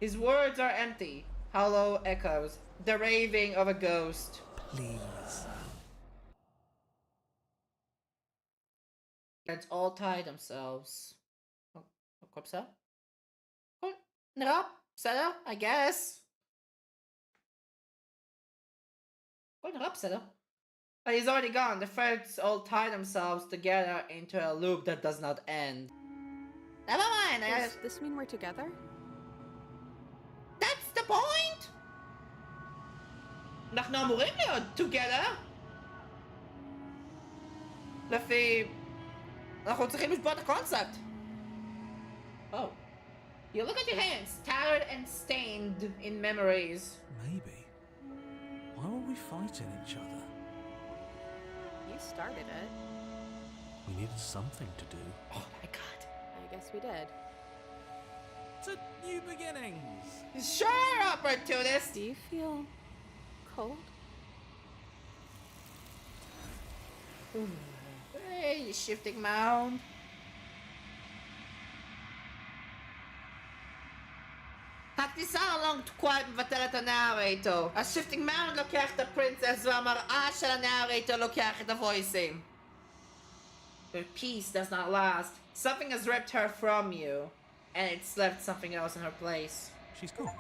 His words are empty, hollow echoes, the raving of a ghost. Please. Let's all tie themselves. הכל בסדר? הכל נראה בסדר, I guess. הכל נראה בסדר. But he's already gone. The threads all tie themselves together into a loop that does not end. Never mind. Does this mean we're together? That's the point! אנחנו אמורים להיות together. לפי... אנחנו צריכים לשבור את הקונספט. Oh. You look at your hands, tattered and stained in memories. Maybe. Why were we fighting each other? You started it. We needed something to do. Oh my god. I guess we did. to new beginnings. Sure, opportunist! Do you feel cold? Hey, shifting mound. הכניסה הלונג קווייט מבטל את הנארייטור. השיפטינג מאונד לוקח את הפרינסס והמראה של הנארייטור לוקח את הוויסים. Her peace does not last. Something has ripped her from you, and it's left something else in her place. She's gone.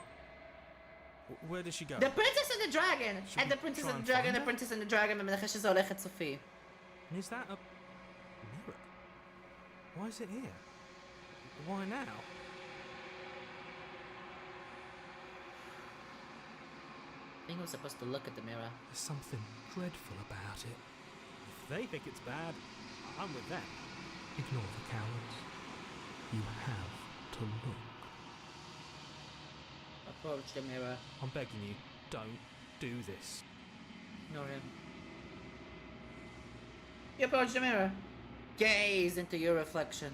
Where did she go? The princess and the dragon! Should And we the princess try and and the dragon, find the her? princess and the dragon, ומנחש שזה הולך את סופי. And is that a mirror? Why is it here? Why now? I think I'm supposed to look at the mirror. There's something dreadful about it. If they think it's bad, I'm with them. Ignore the cowards. You have to look. Approach the mirror. I'm begging you, don't do this. Ignore him. You approach the mirror. Gaze into your reflection.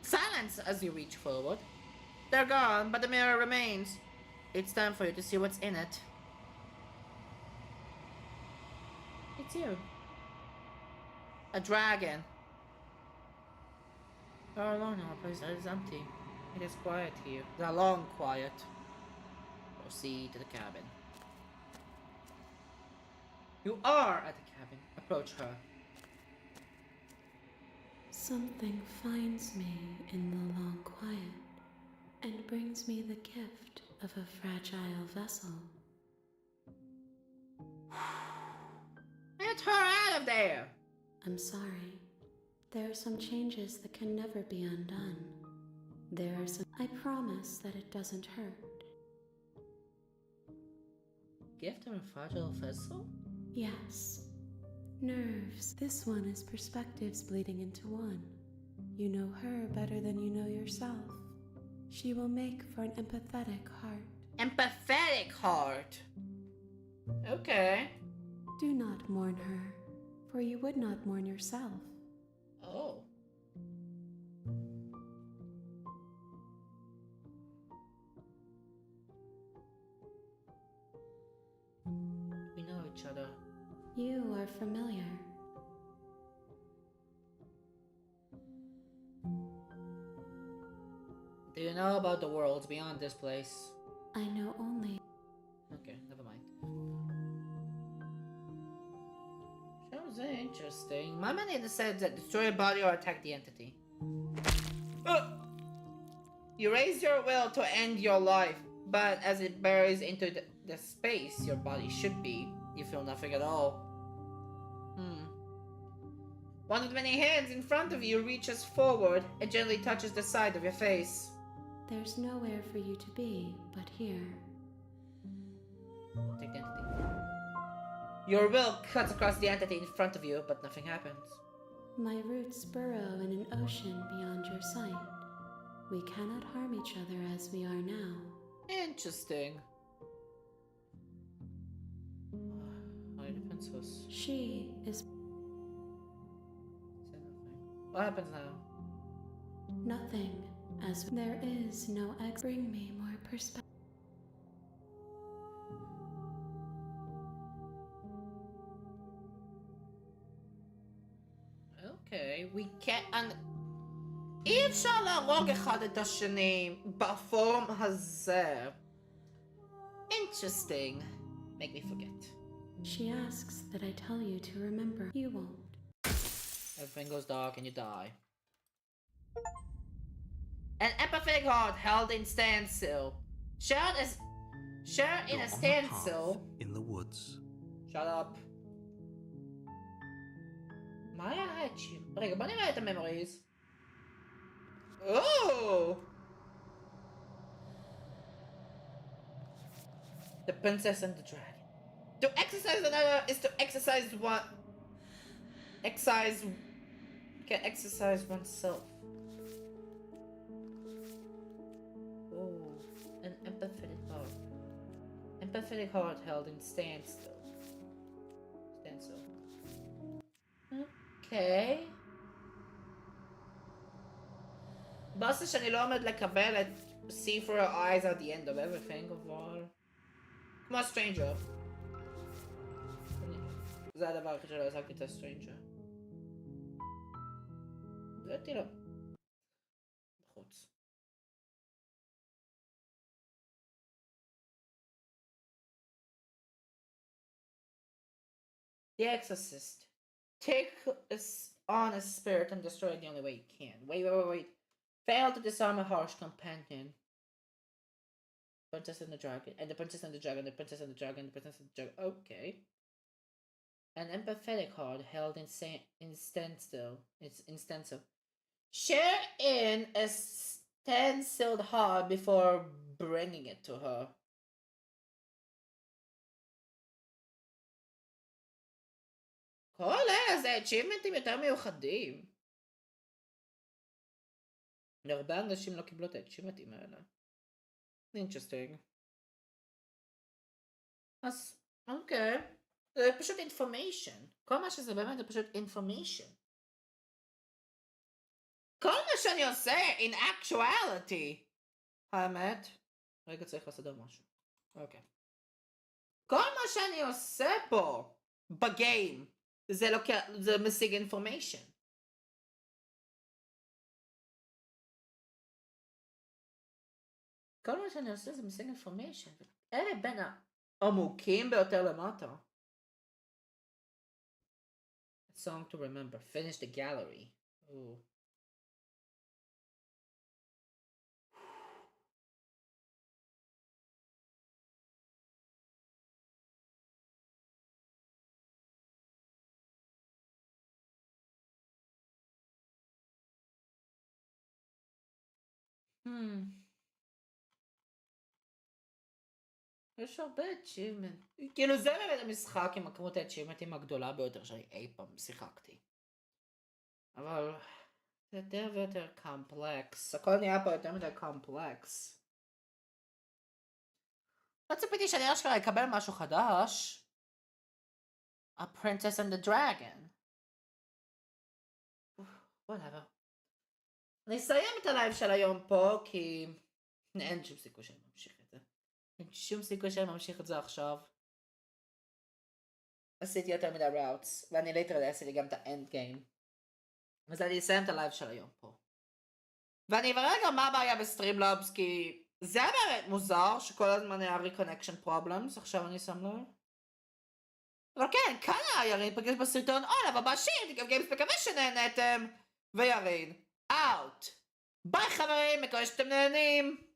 Silence as you reach forward. They're gone, but the mirror remains. It's time for you to see what's in it. It's you. A dragon. You're alone now, a place that is empty. It is quiet here. The long quiet. Proceed to the cabin. You are at the cabin. Approach her. Something finds me in the long quiet and brings me the gift of a fragile vessel. Get her out of there! I'm sorry. There are some changes that can never be undone. There are some. I promise that it doesn't hurt. Gift her a fragile vessel? Yes. Nerves. This one is perspectives bleeding into one. You know her better than you know yourself. She will make for an empathetic heart. Empathetic heart. Okay. Do not mourn her, for you would not mourn yourself. Oh. We know each other. You are familiar. Do you know about the worlds beyond this place? I know only. Okay, never mind. Sounds interesting. My man either said that destroy a body or attack the entity. You raise your will to end your life, but as it buries into the space your body should be, you feel nothing at all. One of the many hands in front of you reaches forward and gently touches the side of your face. There's nowhere for you to be but here. Take the entity. Your will cuts across the entity in front of you, but nothing happens. My roots burrow in an ocean beyond your sight. We cannot harm each other as we are now. Interesting. My princess. She is What happens now? nothing, as there is no egg. Bring me more perspective. Okay, we can't... אי אפשר להרוג אחד את השני בפורום הזה. Interesting. Make me forget. She asks that I tell you to remember. You won't. Everything goes dark and you die. An empathetic heart held in standstill. Shared in You're a on a standstill. path in the woods. Shut up. מה היה האצ'י? רגע, בוא נראה את הממוריז. Oh! The princess and the dragon. To exercise another is to exercise one. Can exercise oneself. Oh, an empathetic heart. Empathetic heart held in standstill. Standstill. Okay. מה זה שאני לא עומד לקבל את see for your eyes at the end of everything, אבל... כמו סטרנג'ר. זה הדבר הכי שלא השגתי את הסטרנג'ר. ראיתי לו. בחוץ. The Exorcist. Take on a spirit and destroy it the only way you can. Wait. Fail to disarm a harsh companion. Princess and the Dragon. And the Princess and the Dragon. The Princess and the Dragon. The Princess and the Dragon. Okay. An empathetic heart held in standstill. It's instantial. Share in a stenciled heart before bringing it to her. כל אלה זה achievement'ים יותר מיוחדים. הרבה אנשים לא קיבלו את achievement'ים האלה. Interesting. אז, אוקיי. זה פשוט information. כל מה שזה באמת זה פשוט information. כל מה שאני עושה in actuality. האמת. רגע צריך לסדר משהו. אוקיי. כל מה שאני עושה פה בגיים זה משיג information. כל מה שאני עושה זה משיג information. אלה בין העמוקים ביותר למטה. A song to remember. Finish the gallery. Ooh. יש הרבה achievement. כאילו זה באמת המשחק עם הכמות האצ'יבמנטים הגדולה ביותר שאני אי פעם שיחקתי. אבל זה יותר ויותר קומפלקס. הכל נהיה פה יותר מדי קומפלקס. לא ציפיתי שאני אשכרה אקבל משהו חדש. A Princess and the Dragon. whatever. אני אסיים את הלייב של היום פה כי אין שום סיכוי שאני ממשיך את זה. אין שום סיכוי שאני ממשיך את זה עכשיו. עשיתי יותר מדי ראוטס, ואני ליטרלי עשיתי גם את האנד גיים. אז אני אסיים את הלייב של היום פה. ואני אברר גם מה הבעיה בסטרימלאבס, כי זה באמת מוזר שכל הזמן היה ריקונקשן פרובלמס, עכשיו אני שם לב. אבל כן, כאן היה ירין, פגש בסרטון עולה ובשיר, תיגב גיימס, מקווה שנהנתם, וירין, אאוט. ביי חברים, מקווה שאתם נהנים.